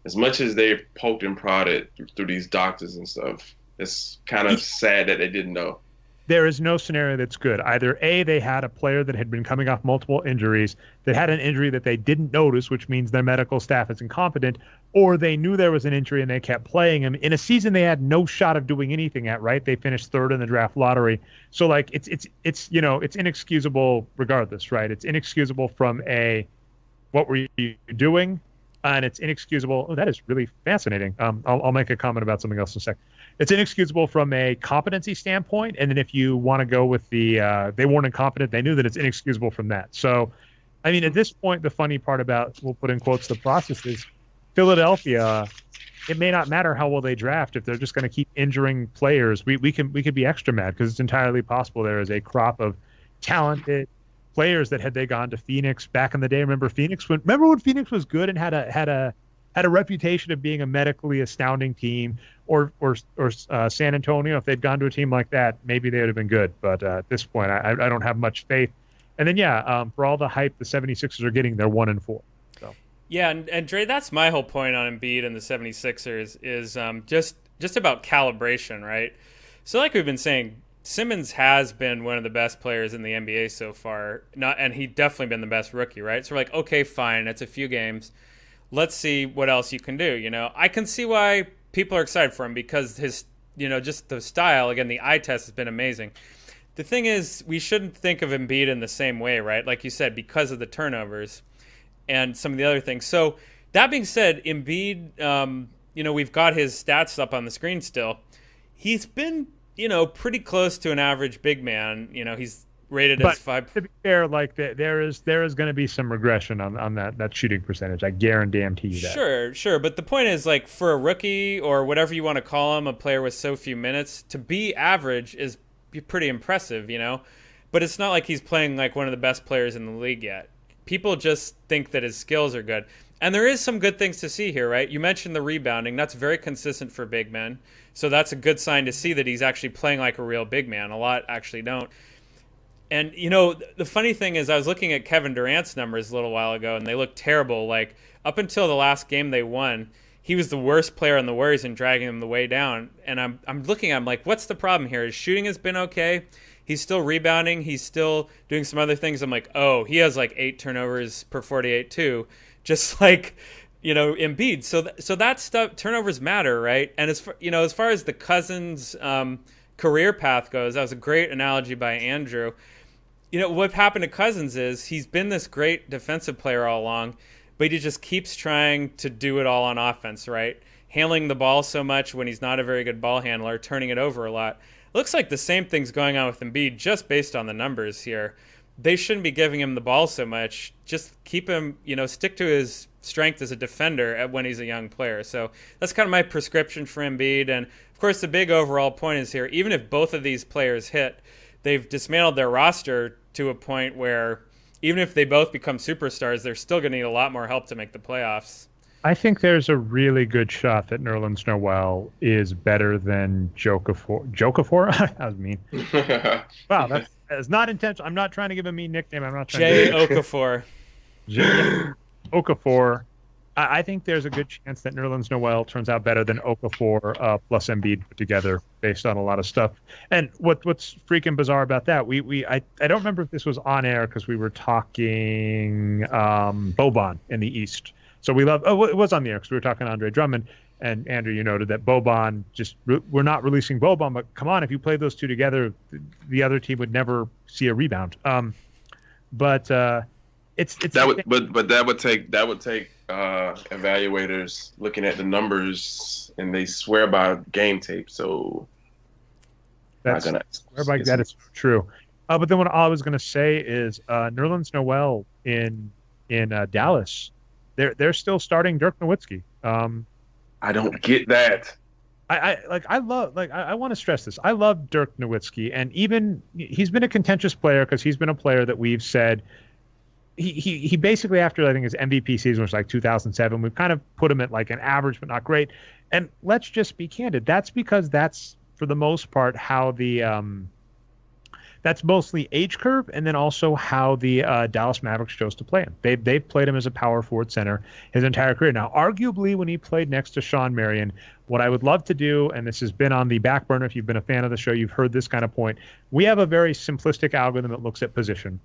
as much as they poked and prodded through these doctors and stuff, it's kind of sad that they didn't know. There is no scenario that's good. Either A, they had a player that had been coming off multiple injuries, that had an injury that they didn't notice, which means their medical staff is incompetent, or they knew there was an injury and they kept playing him in a season they had no shot of doing anything at, right? They finished third in the draft lottery. So like it's inexcusable regardless, right? It's inexcusable from what were you doing? And it's inexcusable. Oh, that is really fascinating. I'll make a comment about something else in a sec. It's inexcusable from a competency standpoint, and then if you want to go with they weren't incompetent, they knew that it's inexcusable from that. So, I mean, at this point, the funny part about, we'll put in quotes, the process is Philadelphia. It may not matter how well they draft if they're just going to keep injuring players. We could be extra mad because it's entirely possible there is a crop of talented players that had they gone to Phoenix back in the day. Remember when Phoenix was good and had a reputation of being a medically astounding team, or San Antonio, if they'd gone to a team like that, maybe they would have been good. But at this point, I don't have much faith. And then, for all the hype the 76ers are getting, they're 1-4. So. Yeah, and Dre, that's my whole point on Embiid and the 76ers is just about calibration, right? So like we've been saying, Simmons has been one of the best players in the NBA so far, and he definitely been the best rookie, right? So we're like, okay, fine, it's a few games. Let's see what else you can do. I can see why people are excited for him because his, just the style, again, the eye test has been amazing. The thing is, we shouldn't think of Embiid in the same way, right? Like you said, because of the turnovers and some of the other things. So that being said, Embiid, we've got his stats up on the screen still. He's been, pretty close to an average big man. He's rated as 5. To be fair, like there is going to be some regression on that shooting percentage. I guarantee you that. Sure. But the point is, like, for a rookie or whatever you want to call him, a player with so few minutes, to be average is pretty impressive, But it's not like he's playing like one of the best players in the league yet. People just think that his skills are good. And there is some good things to see here, right? You mentioned the rebounding. That's very consistent for big men. So that's a good sign to see that he's actually playing like a real big man. A lot actually don't. And, the funny thing is I was looking at Kevin Durant's numbers a little while ago, and they look terrible. Like, up until the last game they won, he was the worst player on the Warriors and dragging them the way down. And I'm looking at him like, what's the problem here? His shooting has been okay. He's still rebounding. He's still doing some other things. I'm like, oh, he has like 8 turnovers per 48 too. Just like, Embiid. So that stuff, turnovers matter, right? And as far as the Cousins career path goes, that was a great analogy by Andrew. What happened to Cousins is he's been this great defensive player all along, but he just keeps trying to do it all on offense, right? Handling the ball so much when he's not a very good ball handler, turning it over a lot. Looks like the same thing's going on with Embiid just based on the numbers here. They shouldn't be giving him the ball so much. Just keep him, stick to his strength as a defender when he's a young player. So that's kind of my prescription for Embiid. And, of course, the big overall point is here, even if both of these players hit, they've dismantled their roster to a point where even if they both become superstars, they're still going to need a lot more help to make the playoffs. I think there's a really good shot that Nerlens Noel is better than Jokafor. Jokafor? That was mean. Wow, that's not intentional. I'm not trying to give a mean nickname. I'm not trying Okafor. Okafor. I think there's a good chance that Nerlens Noel turns out better than Okafor plus Embiid put together based on a lot of stuff. And what's freaking bizarre about that, I don't remember if this was on air because we were talking Boban in the East. So it was on the air because we were talking Andre Drummond. And Andrew, you noted that Boban we're not releasing Boban, but come on, if you play those two together, the other team would never see a rebound. But that would take evaluators looking at the numbers, and they swear by game tape. So That is true. But then what I was going to say is Nerlens Noel in Dallas. They're still starting Dirk Nowitzki. I don't get that. I want to stress this. I love Dirk Nowitzki, and even he's been a contentious player because he's been a player that we've said he basically, after I think his MVP season was like 2007, we've kind of put him at like an average but not great. And let's just be candid. That's because that's for the most part how the that's mostly age curve, and then also how the Dallas Mavericks chose to play him. They've played him as a power forward center his entire career. Now, arguably, when he played next to Sean Marion, what I would love to do, and this has been on the back burner, if you've been a fan of the show, you've heard this kind of point. We have a very simplistic algorithm that looks at position,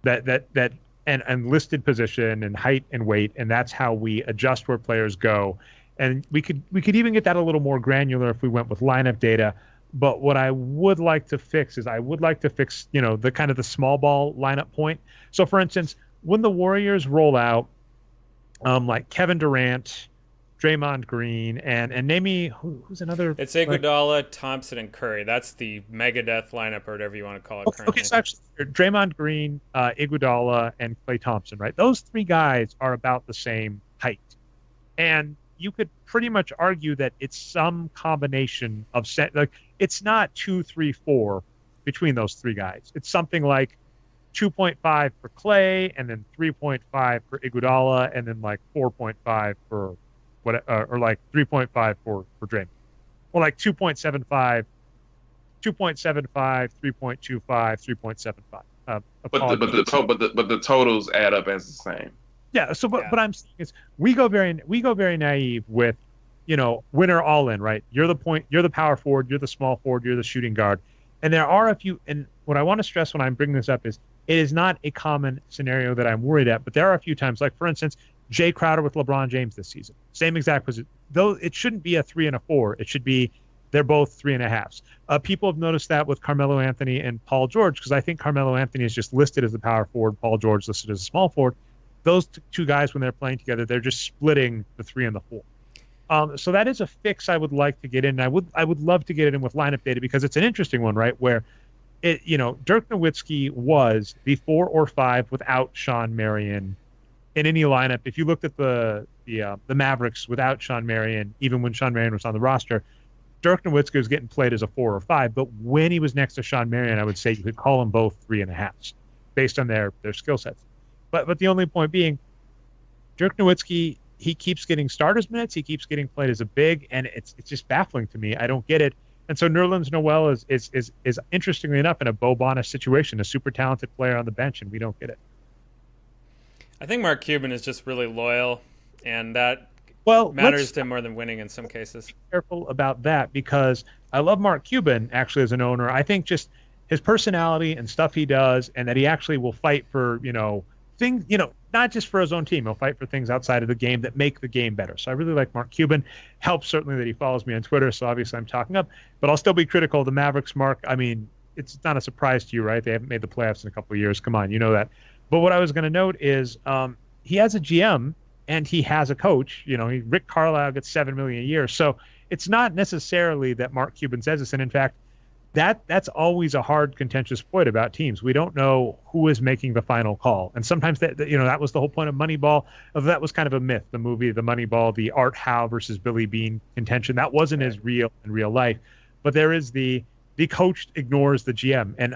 and listed position and height and weight, and that's how we adjust where players go. And we could even get that a little more granular if we went with lineup data. But what I would like to fix is the kind of the small ball lineup point. So, for instance, when the Warriors roll out, like Kevin Durant, Draymond Green, and name me who's another. It's Iguodala, Thompson, and Curry. That's the Megadeth lineup, or whatever you want to call it. Currently. Okay, so actually, Draymond Green, Iguodala, and Klay Thompson, right? Those three guys are about the same height, and you could pretty much argue that it's some combination of it's not 2, 3, 4 between those three guys. It's something like 2.5 for Klay, and then 3.5 for Iguodala, and then like 4.5 for or like 3.5 for Draymond, or like 2.75, 3.25, 3.75. But the totals add up as the same. Yeah. So, but I'm saying is we go very naive with, winner all in, right? You're the power forward, you're the small forward, you're the shooting guard, and there are a few. And what I want to stress when I'm bringing this up is it is not a common scenario that I'm worried at, but there are a few times, like for instance, Jay Crowder with LeBron James this season, same exact position. Though it shouldn't be a 3 and a 4, it should be they're both 3.5s. People have noticed that with Carmelo Anthony and Paul George, because I think Carmelo Anthony is just listed as the power forward, Paul George listed as a small forward. Those two guys, when they're playing together, they're just splitting the 3 and the 4. So that is a fix I would like to get in. I would love to get it in with lineup data because it's an interesting one, right? Where Dirk Nowitzki was the 4 or 5 without Sean Marion in any lineup. If you looked at the Mavericks without Sean Marion, even when Sean Marion was on the roster, Dirk Nowitzki was getting played as a 4 or 5. But when he was next to Sean Marion, I would say you could call them both 3.5s based on their skill sets. But the only point being, Dirk Nowitzki, he keeps getting starters minutes. He keeps getting played as a big, and it's just baffling to me. I don't get it. And so Nerlens Noel is interestingly enough in a Boban situation, a super talented player on the bench, and we don't get it. I think Mark Cuban is just really loyal, and that matters to him more than winning in some cases. Be careful about that because I love Mark Cuban actually as an owner. I think just his personality and stuff he does, and that he actually will fight for things, not just for his own team. He'll fight for things outside of the game that make the game better. So I really like Mark Cuban. Helps certainly that he follows me on Twitter, so obviously I'm talking up. But I'll still be critical of the Mavericks, Mark. I mean, it's not a surprise to you, right? They haven't made the playoffs in a couple of years. Come on, you know that. But what I was going to note is he has a GM and he has a coach. Rick Carlisle gets $7 million a year. So it's not necessarily that Mark Cuban says this. And in fact, that's always a hard, contentious point about teams. We don't know who is making the final call, and sometimes that was the whole point of Moneyball. That was kind of a myth. The movie, the Moneyball, the Art Howe versus Billy Beane contention, that wasn't as real in real life. But there is the coach ignores the GM, and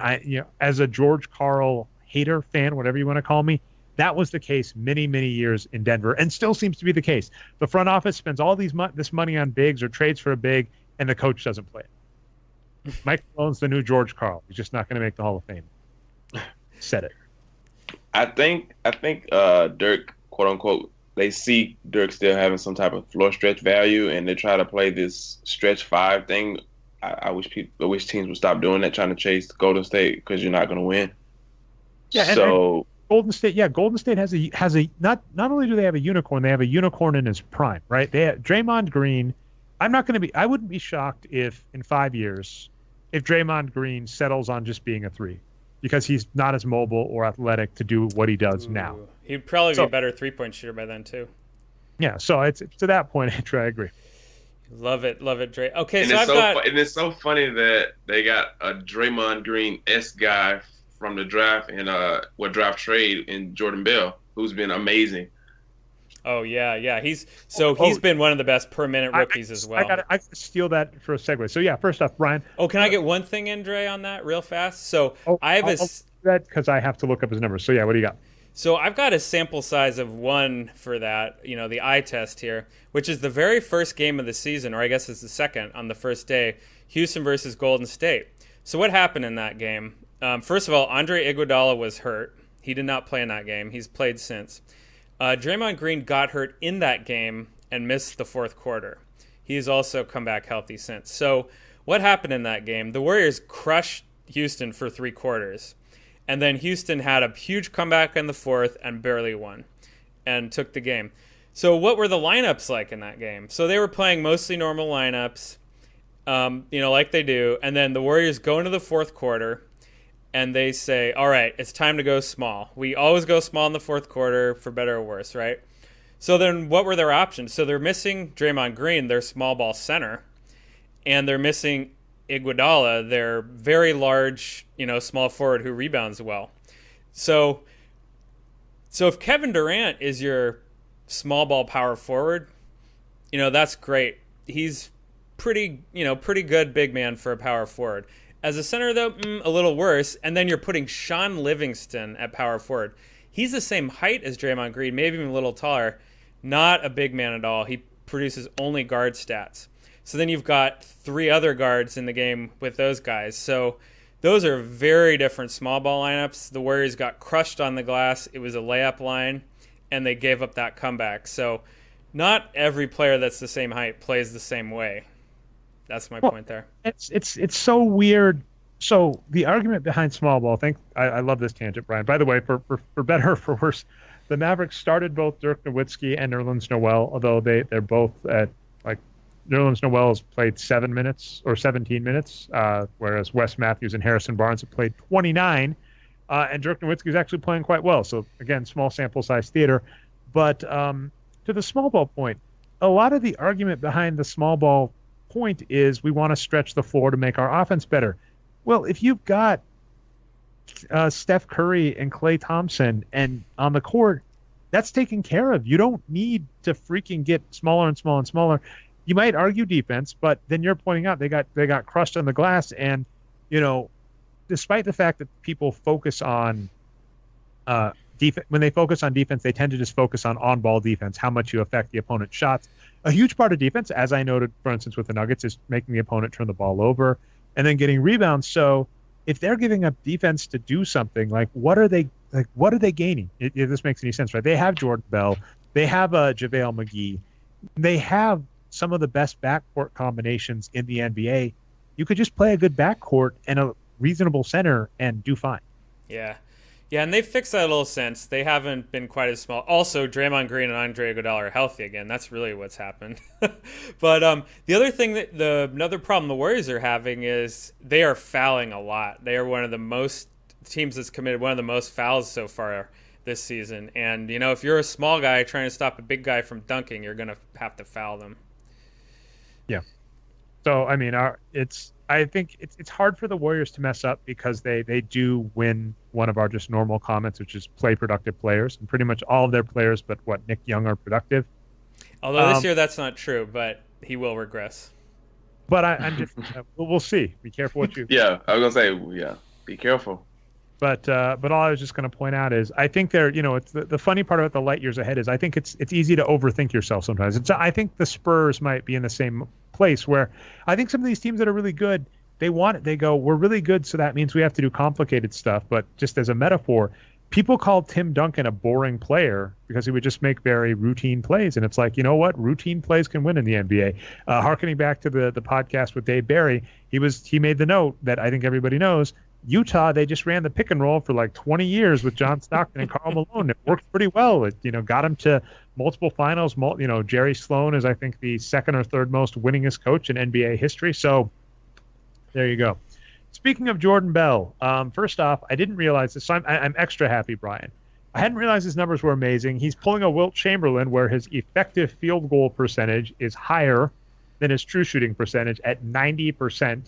as a George Karl hater fan, whatever you want to call me, that was the case many, many years in Denver, and still seems to be the case. The front office spends all this money on bigs or trades for a big, and the coach doesn't play it. Mike Malone's the new George Karl. He's just not going to make the Hall of Fame. Said it. I think Dirk, quote unquote, they see Dirk still having some type of floor stretch value, and they try to play this stretch 5 thing. I wish teams would stop doing that, trying to chase Golden State, because you're not going to win. Yeah. And Golden State. Yeah, Golden State has a not only do they have a unicorn, they have a unicorn in his prime, right? They have Draymond Green. I wouldn't be shocked if in 5 years, if Draymond Green settles on just being a 3, because he's not as mobile or athletic to do what he does now. He'd probably be a better 3-point shooter by then too. Yeah, so it's to that point, I agree. Love it, Dre. Okay, And so and it's so funny that they got a Draymond Green-esque guy from the draft and draft trade in Jordan Bell, who's been amazing. Oh yeah. He's been one of the best per minute rookies as well. I gotta steal that for a segue. So yeah, first off, Brian. Oh, can I get one thing in, Dre, on that real fast? So I'll that because I have to look up his numbers. So yeah, what do you got? So I've got a sample size of 1 for that, the eye test here, which is the very first game of the season, or I guess it's the second on the first day, Houston versus Golden State. So what happened in that game? First of all, Andre Iguodala was hurt. He did not play in that game. He's played since. Draymond Green got hurt in that game and missed the fourth quarter. He's also come back healthy since. So what happened in that game? The Warriors crushed Houston for 3 quarters. And then Houston had a huge comeback in the fourth and barely won and took the game. So what were the lineups like in that game? So they were playing mostly normal lineups, like they do. And then the Warriors go into the fourth quarter and they say, all right, it's time to go small. We always go small in the fourth quarter, for better or worse, right? So then what were their options? So they're missing Draymond Green, their small ball center, and they're missing Iguodala, their very large, small forward who rebounds well. So if Kevin Durant is your small ball power forward, that's great. He's pretty good big man for a power forward. As a center, though, a little worse. And then you're putting Sean Livingston at power forward. He's the same height as Draymond Green, maybe even a little taller. Not a big man at all. He produces only guard stats. So then you've got 3 other guards in the game with those guys. So those are very different small ball lineups. The Warriors got crushed on the glass. It was a layup line, and they gave up that comeback. So not every player that's the same height plays the same way. That's my point there. It's so weird. So the argument behind small ball, I love this tangent, Brian. By the way, for better or for worse, the Mavericks started both Dirk Nowitzki and Nerlens Noel, although they're both at Nerlens Noel has played 7 minutes or 17 minutes, whereas Wes Matthews and Harrison Barnes have played 29, and Dirk Nowitzki is actually playing quite well. So again, small sample size theater. But to the small ball point, a lot of the argument behind the small ball point is we want to stretch the floor to make our offense better. Well, if you've got Steph Curry and Klay Thompson and on the court, that's taken care of. You don't need to freaking get smaller and smaller and smaller. You might argue defense, but then you're pointing out they got crushed on the glass, and despite the fact that people focus on when they focus on defense, they tend to just focus on ball defense, how much you affect the opponent's shots. A huge part of defense, as I noted, for instance, with the Nuggets, is making the opponent turn the ball over and then getting rebounds. So if they're giving up defense to do something, what are they gaining? If this makes any sense, right? They have Jordan Bell, they have JaVale McGee, they have some of the best backcourt combinations in the NBA. You could just play a good backcourt and a reasonable center and do fine. Yeah, and they fixed that a little since. They haven't been quite as small. Also, Draymond Green and Andre Iguodala are healthy again. That's really what's happened. But the other thing another problem the Warriors are having is they are fouling a lot. They are one of the most teams that's committed one of the most fouls so far this season. And if you're a small guy trying to stop a big guy from dunking, you're going to have to foul them. Yeah. So I mean, I think it's hard for the Warriors to mess up because they do win one of our just normal comments, which is play productive players, and pretty much all of their players, but Nick Young are productive. Although this year that's not true, but he will regress. But I'm just we'll see. Be careful what you. Yeah, I was gonna say be careful. But all I was just going to point out is I think it's the funny part about the light years ahead is I think it's easy to overthink yourself sometimes. I think the Spurs might be in the same place where I think some of these teams that are really good, they go, we're really good, so that means we have to do complicated stuff. But just as a metaphor, people call Tim Duncan a boring player because he would just make very routine plays. And it's like, you know what? Routine plays can win in the NBA. Harkening back to the podcast with Dave Barry, he made the note that I think everybody knows. Utah, they just ran the pick and roll for like 20 years with John Stockton and Karl Malone. It worked pretty well. It got him to multiple finals. Jerry Sloan is, I think, the second or third most winningest coach in NBA history. So there you go. Speaking of Jordan Bell, first off, I didn't realize this. So I'm extra happy, Brian. I hadn't realized his numbers were amazing. He's pulling a Wilt Chamberlain where his effective field goal percentage is higher than his true shooting percentage at 90%.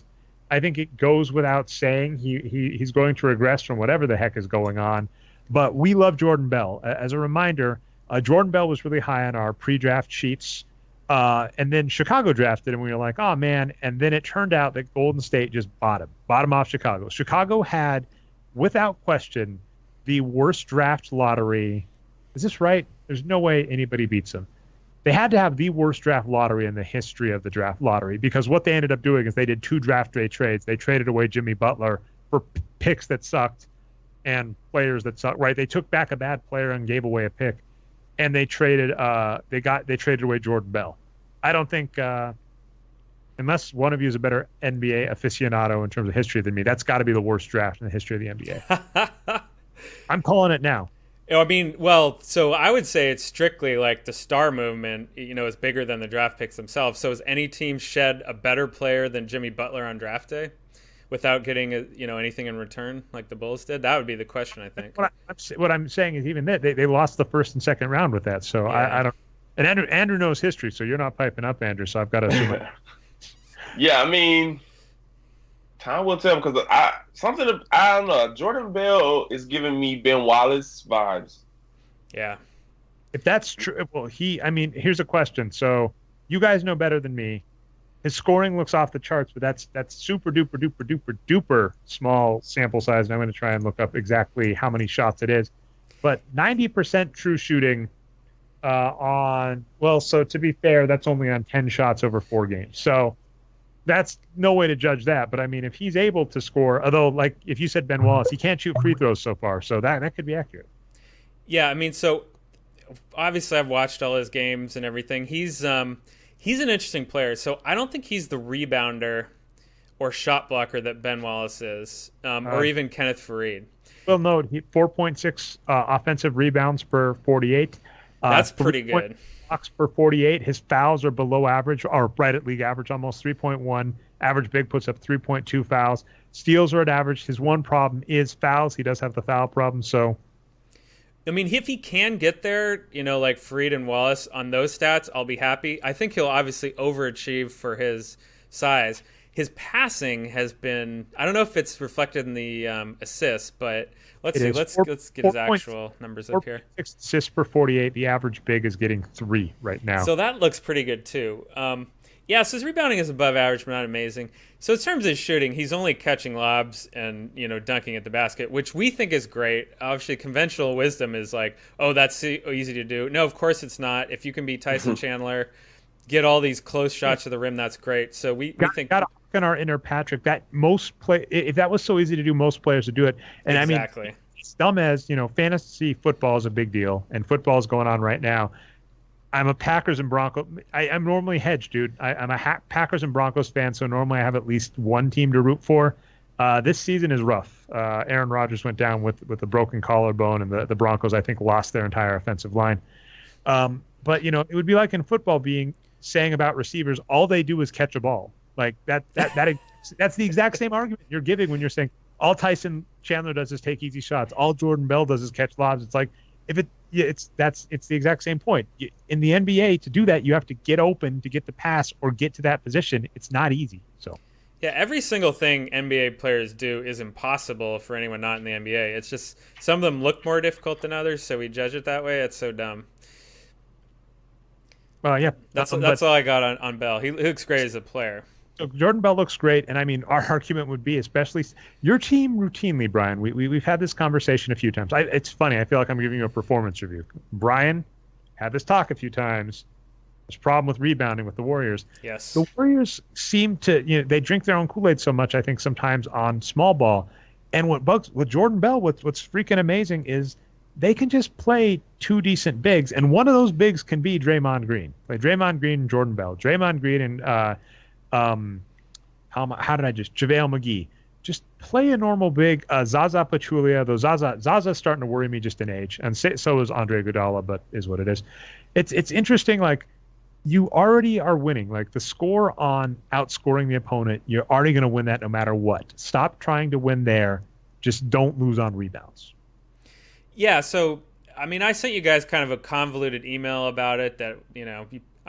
I think it goes without saying he's going to regress from whatever the heck is going on. But we love Jordan Bell. As a reminder, Jordan Bell was really high on our pre-draft sheets. And then Chicago drafted him. We were like, oh, man. And then it turned out that Golden State just bottom off Chicago. Chicago had, without question, the worst draft lottery. Is this right? There's no way anybody beats them. They had to have the worst draft lottery in the history of the draft lottery, because what they ended up doing is they did 2 draft day trades. They traded away Jimmy Butler for picks that sucked and players that sucked, right? They took back a bad player and gave away a pick, and they traded away Jordan Bell. I don't think unless one of you is a better NBA aficionado in terms of history than me, that's got to be the worst draft in the history of the NBA. I'm calling it now. I mean, well, so I would say it's strictly like the star movement, is bigger than the draft picks themselves. So has any team shed a better player than Jimmy Butler on draft day without getting, anything in return like the Bulls did? That would be the question, I think. What I'm saying is even that they lost the first and second round with that. So yeah. I don't. And Andrew knows history, so you're not piping up, Andrew. So I've got to assume it. Yeah, I mean, time will tell, because I don't know. Jordan Bell is giving me Ben Wallace vibes. Yeah. If that's true, well, here's a question. So you guys know better than me. His scoring looks off the charts, but that's super duper duper duper duper small sample size, and I'm going to try and look up exactly how many shots it is. But 90% true shooting so to be fair, that's only on 10 shots over 4 games. So that's no way to judge that. But I mean, if he's able to score, although like if you said Ben Wallace, he can't shoot free throws so far, so that could be accurate. Yeah, I mean, so obviously I've watched all his games and everything. He's an interesting player. So I don't think he's the rebounder or shot blocker that Ben Wallace is, or even Kenneth Faried. Well, no, 4.6 offensive rebounds per 48. That's pretty good. Blocks per 48. His fouls are below average, or right at league average, almost 3.1. Average big puts up 3.2 fouls. Steals are at average. His one problem is fouls. He does have the foul problem. So, I mean, if he can get there, like Faried and Wallace on those stats, I'll be happy. I think he'll obviously overachieve for his size. His passing has been, I don't know if it's reflected in the assists, but let's see. Let's get his actual numbers up here. 6 assists per 48. The average big is getting 3 right now. So that looks pretty good too. So his rebounding is above average, but not amazing. So in terms of his shooting, he's only catching lobs and dunking at the basket, which we think is great. Obviously, conventional wisdom is like, oh, that's easy to do. No, of course it's not. If you can be Tyson Chandler, get all these close shots to the rim, that's great. So we think. In our inner Patrick, that if that was so easy to do, most players would do it. And exactly. I mean, it's dumb as fantasy football is a big deal, and football is going on right now. I'm a Packers and Broncos. I'm normally hedged, dude. I'm a Packers and Broncos fan, so normally I have at least one team to root for. This season is rough. Aaron Rodgers went down with a broken collarbone, and the Broncos, I think, lost their entire offensive line. But it would be like in football saying about receivers, all they do is catch a ball. Like that's the exact same argument you're giving when you're saying all Tyson Chandler does is take easy shots, all Jordan Bell does is catch lobs. It's like it's the exact same point. In the NBA, to do that, you have to get open to get the pass or get to that position. It's not easy. So yeah, every single thing NBA players do is impossible for anyone not in the NBA. It's just some of them look more difficult than others, so we judge it that way. It's so dumb. Well, yeah, that's all I got on Bell. He looks great as a player. So Jordan Bell looks great, and I mean, our argument would be, especially your team routinely, Brian. We've had this conversation a few times. It's funny. I feel like I'm giving you a performance review. Brian had this talk a few times. There's a problem with rebounding with the Warriors. Yes. The Warriors seem to, they drink their own Kool-Aid so much, I think, sometimes on small ball. And with Jordan Bell, what's freaking amazing is they can just play 2 decent bigs, and one of those bigs can be Draymond Green. Play Draymond Green and Jordan Bell. Draymond Green and JaVale McGee. Just play a normal big. Zaza Pachulia, though Zaza's starting to worry me just in age, and so is Andre Iguodala, but is what it is. It's interesting. Like, you already are winning. Like, the score on outscoring the opponent, you're already going to win that no matter what. Stop trying to win there. Just don't lose on rebounds. Yeah, so I mean, I sent you guys kind of a convoluted email about it that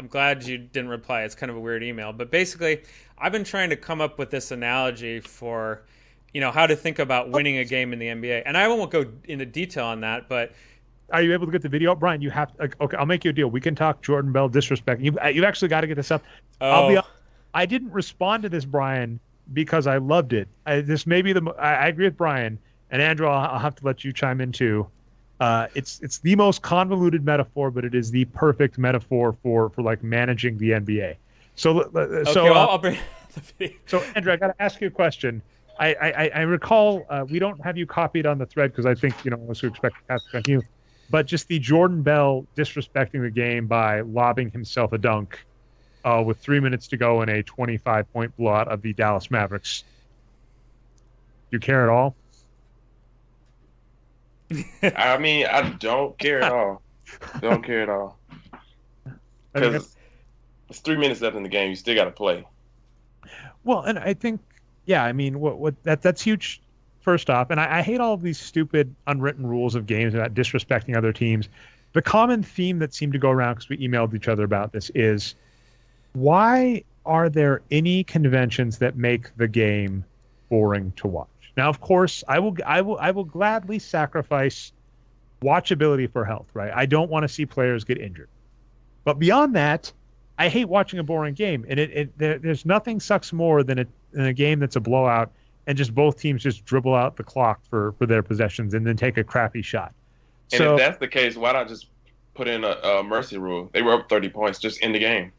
I'm glad you didn't reply. It's kind of a weird email. But basically, I've been trying to come up with this analogy for, how to think about winning a game in the NBA. And I won't go into detail on that, but are you able to get the video up, Brian? You have to, okay, I'll make you a deal. We can talk Jordan Bell disrespect. You've actually got to get this up. oh, I didn't respond to this, Brian, because I loved it. This may be I agree with Brian, and Andrew, I'll have to let you chime in too. It's the most convoluted metaphor, but it is the perfect metaphor for like managing the NBA. I'll bring the video. So Andrew, I got to ask you a question. I recall we don't have you copied on the thread because I think unless we expect to ask on you, but just the Jordan Bell disrespecting the game by lobbing himself a dunk with 3 minutes to go in a 25-point blowout of the Dallas Mavericks. Do you care at all? I mean, I don't care at all. Don't care at all. Because it's 3 minutes left in the game. You still got to play. Well, and I think, yeah, I mean, that's huge. First off, and I hate all of these stupid unwritten rules of games about disrespecting other teams. The common theme that seemed to go around, because we emailed each other about this, is why are there any conventions that make the game boring to watch? Now, of course, I will gladly sacrifice watchability for health, right? I don't want to see players get injured. But beyond that, I hate watching a boring game, and there's nothing sucks more than a game that's a blowout and just both teams just dribble out the clock for their possessions and then take a crappy shot. And if that's the case, why not just put in a mercy rule? They were up 30 points, just end the game.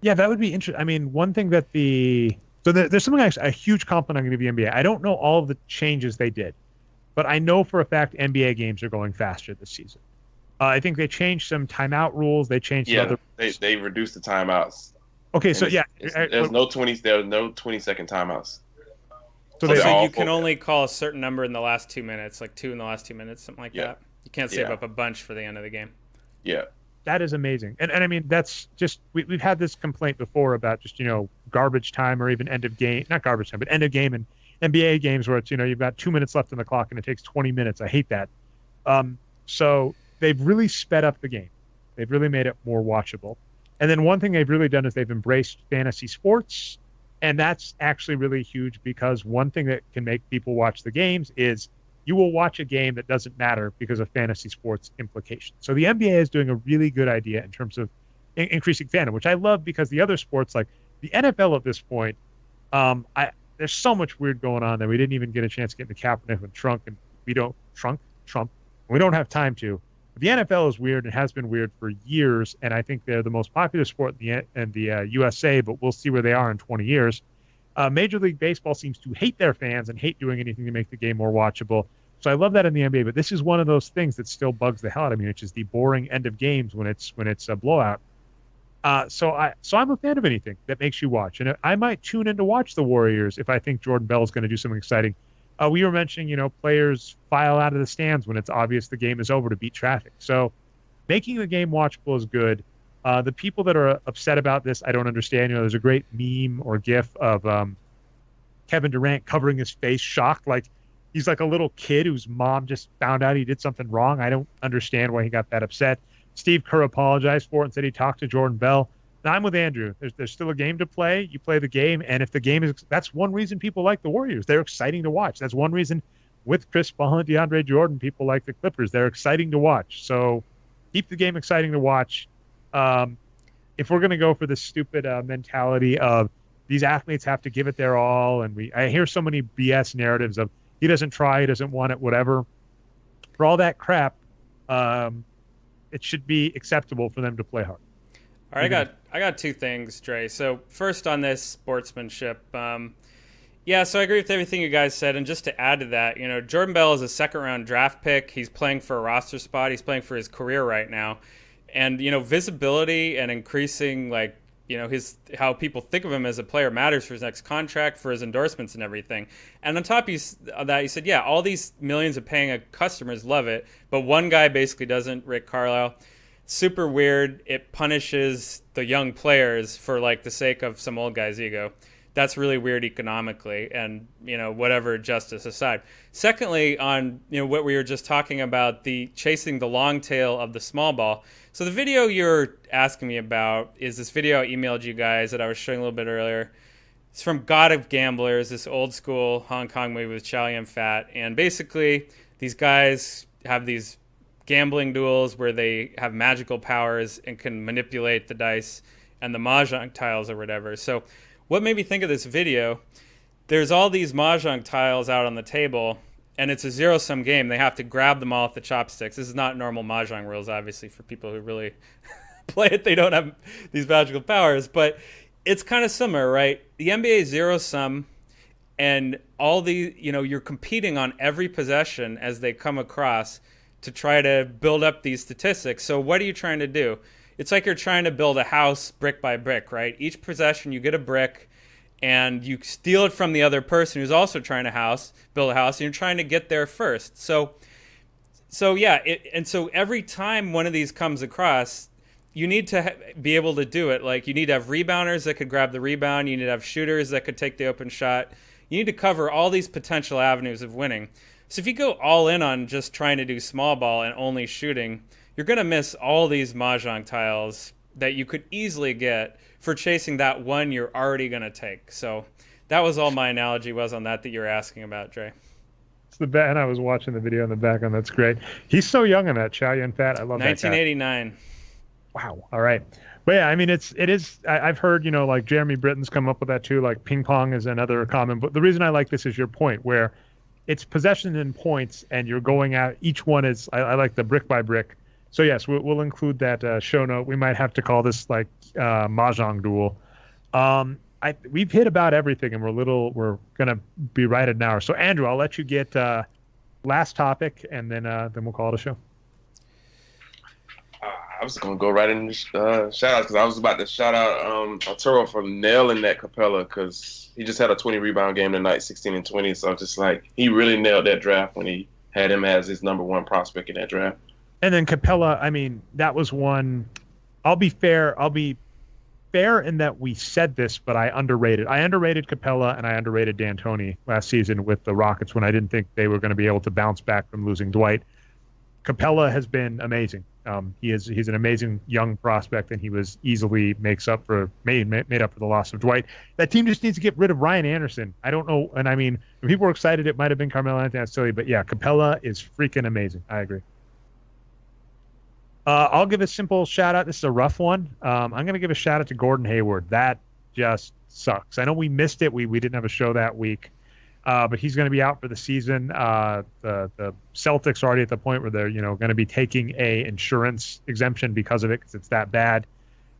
Yeah, that would be interesting. I mean, one thing that there's something a huge compliment I'm going to give the NBA. I don't know all of the changes they did, but I know for a fact NBA games are going faster this season. I think they changed some timeout rules. They changed some other. They reduced the timeouts. Okay, so there's no 20-second timeouts. So you can only call a certain number in the last 2 minutes, like 2 in the last 2 minutes, something like that. You can't save up a bunch for the end of the game. Yeah. That is amazing. And I mean, that's just, we've had this complaint before about just, garbage time or even end of game, not garbage time, but end of game in NBA games where it's, you've got 2 minutes left on the clock and it takes 20 minutes. I hate that. So they've really sped up the game. They've really made it more watchable. And then one thing they've really done is they've embraced fantasy sports. And that's actually really huge because one thing that can make people watch the games is you will watch a game that doesn't matter because of fantasy sports implications. So the NBA is doing a really good idea in terms of increasing fandom, which I love because the other sports, like the NFL at this point, there's so much weird going on that we didn't even get a chance to get into Kaepernick and Trump, and we don't have time to. But the NFL is weird and has been weird for years, and I think they're the most popular sport in the USA, but we'll see where they are in 20 years. Major League Baseball seems to hate their fans and hate doing anything to make the game more watchable. So I love that in the NBA, but this is one of those things that still bugs the hell out of me, which is the boring end of games when it's a blowout. So I'm a fan of anything that makes you watch, and I might tune in to watch the Warriors if I think Jordan Bell is going to do something exciting. We were mentioning, players file out of the stands when it's obvious the game is over to beat traffic. So making the game watchable is good. The people that are upset about this, I don't understand. There's a great meme or GIF of Kevin Durant covering his face, shocked, like he's like a little kid whose mom just found out he did something wrong. I don't understand why he got that upset. Steve Kerr apologized for it and said he talked to Jordan Bell. Now, I'm with Andrew. There's still a game to play. You play the game, and if the game is, that's one reason people like the Warriors. They're exciting to watch. That's one reason with Chris Paul and DeAndre Jordan, people like the Clippers. They're exciting to watch. So keep the game exciting to watch. If we're going to go for this stupid mentality of these athletes have to give it their all, and I hear so many BS narratives of he doesn't try, he doesn't want it, whatever. For all that crap, it should be acceptable for them to play hard. All right, I got two things, Dre. So first on this sportsmanship, so I agree with everything you guys said. And just to add to that, Jordan Bell is a second-round draft pick. He's playing for a roster spot. He's playing for his career right now. And, visibility and increasing, his how people think of him as a player matters for his next contract, for his endorsements and everything. And on top of that, he said, yeah, all these millions of paying customers love it, but one guy basically doesn't, Rick Carlisle. Super weird. It punishes the young players for, the sake of some old guy's ego. that's really weird economically, and whatever justice aside. Secondly, on what we were just talking about, the chasing the long tail of the small ball. So the video you're asking me about is this video I emailed you guys that I was showing a little bit earlier. It's from God of Gamblers, this old school Hong Kong movie with Chow Yun-fat, and basically these guys have these gambling duels where they have magical powers and can manipulate the dice and the mahjong tiles or whatever. So what made me think of this video, there's all these mahjong tiles out on the table, and it's a zero-sum game. They have to grab them all with the chopsticks. This is not normal mahjong rules, obviously, for people who really play it. They don't have these magical powers, but it's kind of similar, right? The NBA is zero-sum, and all the, you're competing on every possession as they come across to try to build up these statistics. So what are you trying to do? It's like you're trying to build a house brick by brick, right? Each possession, you get a brick, and you steal it from the other person who's also trying to build a house, and you're trying to get there first. So yeah, and so every time one of these comes across, you need to be able to do it. Like, you need to have rebounders that could grab the rebound. You need to have shooters that could take the open shot. You need to cover all these potential avenues of winning. So if you go all in on just trying to do small ball and only shooting, you're going to miss all these mahjong tiles that you could easily get for chasing that one you're already going to take. So that was all my analogy was on that you're asking about, Dre. It's the and I was watching the video in the background. That's great. He's so young in that, Chow Yun-fat. I love that guy. 1989. Wow. All right. But yeah, I mean, it is. I've heard, like Jeremy Britton's come up with that too. Like ping pong is another common. But the reason I like this is your point, where it's possession and points, and you're going at each one is. I like the brick by brick. So yes, we'll include that show note. We might have to call this like mahjong duel. We've hit about everything, and we're gonna be right at an hour. So Andrew, I'll let you get last topic, and then we'll call it a show. I was going to go right into shout-outs because I was about to shout out Arturo for nailing that Capella because he just had a 20-rebound game tonight, 16 and 20. So just like he really nailed that draft when he had him as his number one prospect in that draft. And then Capella, I mean, that was one. I'll be fair in that we said this, but I underrated Capella and I underrated D'Antoni last season with the Rockets when I didn't think they were going to be able to bounce back from losing Dwight. Capella has been amazing. He's an amazing young prospect, and he was easily made up for the loss of Dwight. That team just needs to get rid of Ryan Anderson. I don't know, and I mean, when people were excited, it might have been Carmelo Anthony. That's silly, but yeah, Capella is freaking amazing. I agree. I'll give a simple shout out. This is a rough one. I'm going to give a shout out to Gordon Hayward. That just sucks. I know we missed it. We didn't have a show that week. But he's going to be out for the season. The Celtics are already at the point where they're going to be taking a insurance exemption because of it, because it's that bad.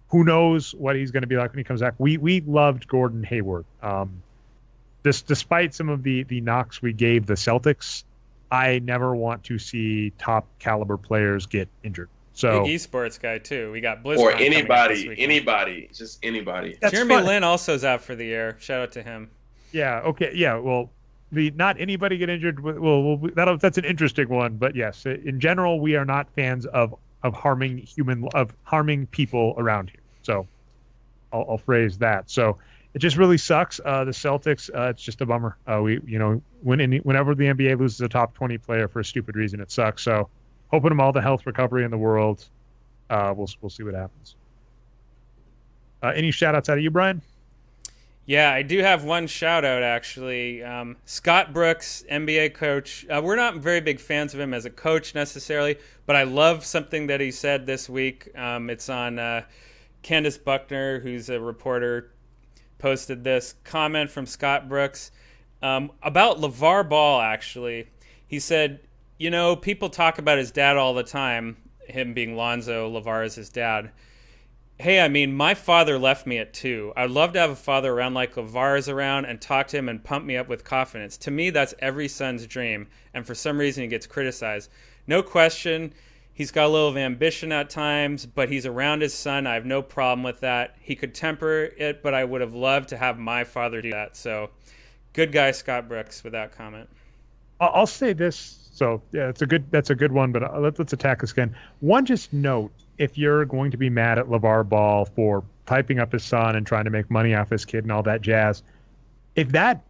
Who knows what he's going to be like when he comes back? We loved Gordon Hayward. Despite some of the knocks we gave the Celtics, I never want to see top caliber players get injured. So big esports guy too. We got Blizzard or anybody, just anybody. Jeremy Lin also is out for the year. Shout out to him. Yeah. Okay. Yeah. Well, not anybody get injured. Well, that's an interesting one. But yes, in general, we are not fans of harming people around here. So I'll phrase that. So it just really sucks. The Celtics. It's just a bummer. Whenever the NBA loses a top 20 player for a stupid reason, it sucks. So hoping them all the health recovery in the world. We'll see what happens. Any shout outs out of you, Brian? Yeah, I do have one shout out actually. Scott Brooks, NBA coach. We're not very big fans of him as a coach necessarily, but I love something that he said this week. It's on Candace Buckner, who's a reporter, posted this comment from Scott Brooks about LeVar Ball, actually. He said, people talk about his dad all the time, him being Lonzo, LeVar is his dad. Hey, I mean, my father left me at 2. I'd love to have a father around like LeVar is around and talk to him and pump me up with confidence. To me, that's every son's dream, and for some reason he gets criticized. No question, he's got a little of ambition at times, but he's around his son. I have no problem with that. He could temper it, but I would have loved to have my father do that. So, good guy, Scott Brooks, with that comment. I'll say this. So, yeah, that's a good one, but let's attack this again. One, just note, if you're going to be mad at LeVar Ball for typing up his son and trying to make money off his kid and all that jazz, If that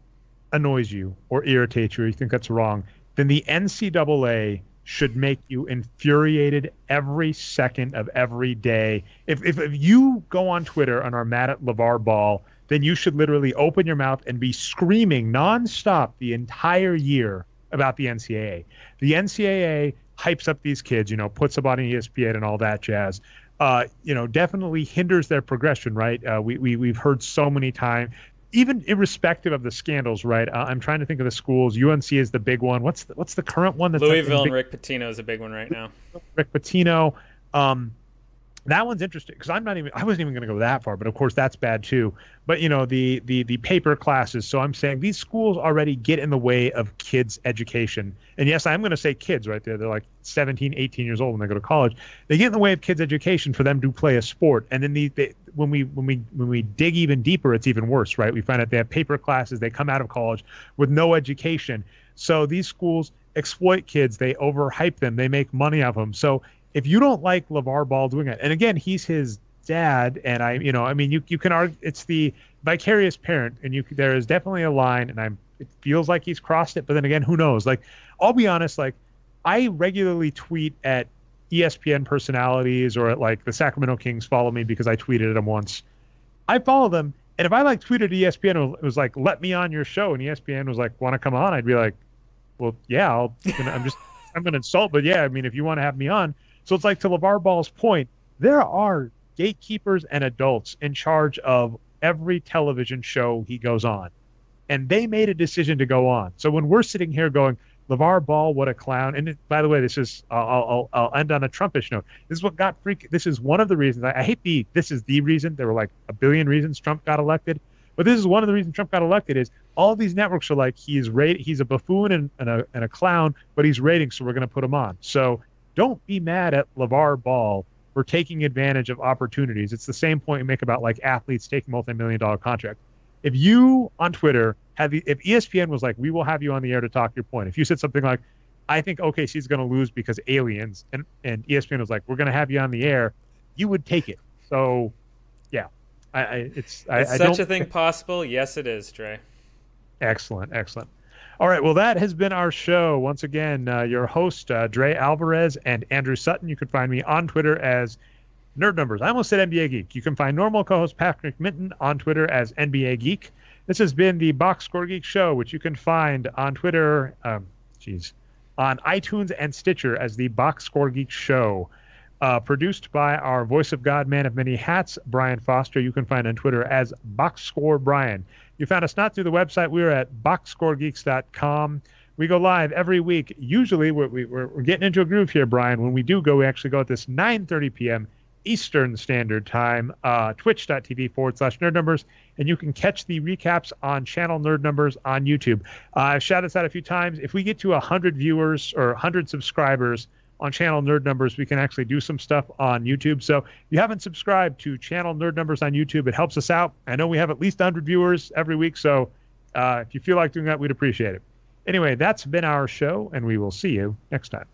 annoys you or irritates you or you think that's wrong, then the NCAA should make you infuriated every second of every day. If you go on Twitter and are mad at LeVar Ball, then you should literally open your mouth and be screaming nonstop the entire year about the NCAA. The NCAA hypes up these kids, puts them on ESPN and all that jazz. Definitely hinders their progression, right? We've heard so many times, even irrespective of the scandals, right? I'm trying to think of the schools. UNC is the big one. What's the current one? That's Louisville and Rick Pitino is a big one right now. Rick Pitino. That one's interesting because I wasn't even going to go that far, but of course that's bad too. But the paper classes. So I'm saying these schools already get in the way of kids' education. And yes, I'm going to say kids right there. They're like 17, 18 years old when they go to college. They get in the way of kids' education for them to play a sport. And then when we dig even deeper, it's even worse, right? We find out they have paper classes. They come out of college with no education. So these schools exploit kids. They overhype them. They make money off them. So if you don't like LeVar Ball doing it, and again, he's his dad, and you can argue it's the vicarious parent, and there is definitely a line, and it feels like he's crossed it, but then again, who knows? Like, I'll be honest, like, I regularly tweet at ESPN personalities or at like the Sacramento Kings follow me because I tweeted at them once. I follow them, and if I like tweeted at ESPN, it was like, let me on your show, and ESPN was like, want to come on? I'd be like, well, yeah, I'm going to insult, but yeah, I mean, if you want to have me on. So it's like, to LeVar Ball's point, there are gatekeepers and adults in charge of every television show he goes on. And they made a decision to go on. So when we're sitting here going, LeVar Ball, what a clown. And by the way, this is, I'll end on a Trumpish note. This is what got this is one of the reasons, I hate this is the reason, there were like a billion reasons Trump got elected. But this is one of the reasons Trump got elected is all these networks are like, he's a buffoon and a clown, but he's rating, so we're going to put him on. So don't be mad at LeVar Ball for taking advantage of opportunities. It's the same point you make about like athletes taking multi-million-dollar contracts. If you on Twitter if ESPN was like, we will have you on the air to talk your point. If you said something like, I think OKC's going to lose because aliens, and ESPN was like, we're going to have you on the air, you would take it. So, yeah, is such a thing possible? Yes, it is, Dre. Excellent. All right, well, that has been our show. Once again, your host, Dre Alvarez and Andrew Sutton. You can find me on Twitter as Nerd Numbers. I almost said NBA Geek. You can find normal co-host Patrick Minton on Twitter as NBA Geek. This has been the Boxscore Geek Show, which you can find on Twitter, on iTunes and Stitcher as the Boxscore Geek Show. Produced by our voice of God, man of many hats, Brian Foster. You can find on Twitter as Boxscore Brian. You found us not through the website. We're at boxscoregeeks.com. We go live every week. Usually, we're getting into a groove here, Brian. When we do go, we actually go at this 9:30 p.m. Eastern Standard Time, twitch.tv/Nerd Numbers, and you can catch the recaps on channel Nerd Numbers on YouTube. I've shouted this out a few times. If we get to 100 viewers or 100 subscribers on channel Nerd Numbers, we can actually do some stuff on YouTube. So if you haven't subscribed to channel Nerd Numbers on YouTube, it helps us out. I know we have at least 100 viewers every week, so if you feel like doing that, we'd appreciate it. Anyway, that's been our show, and we will see you next time.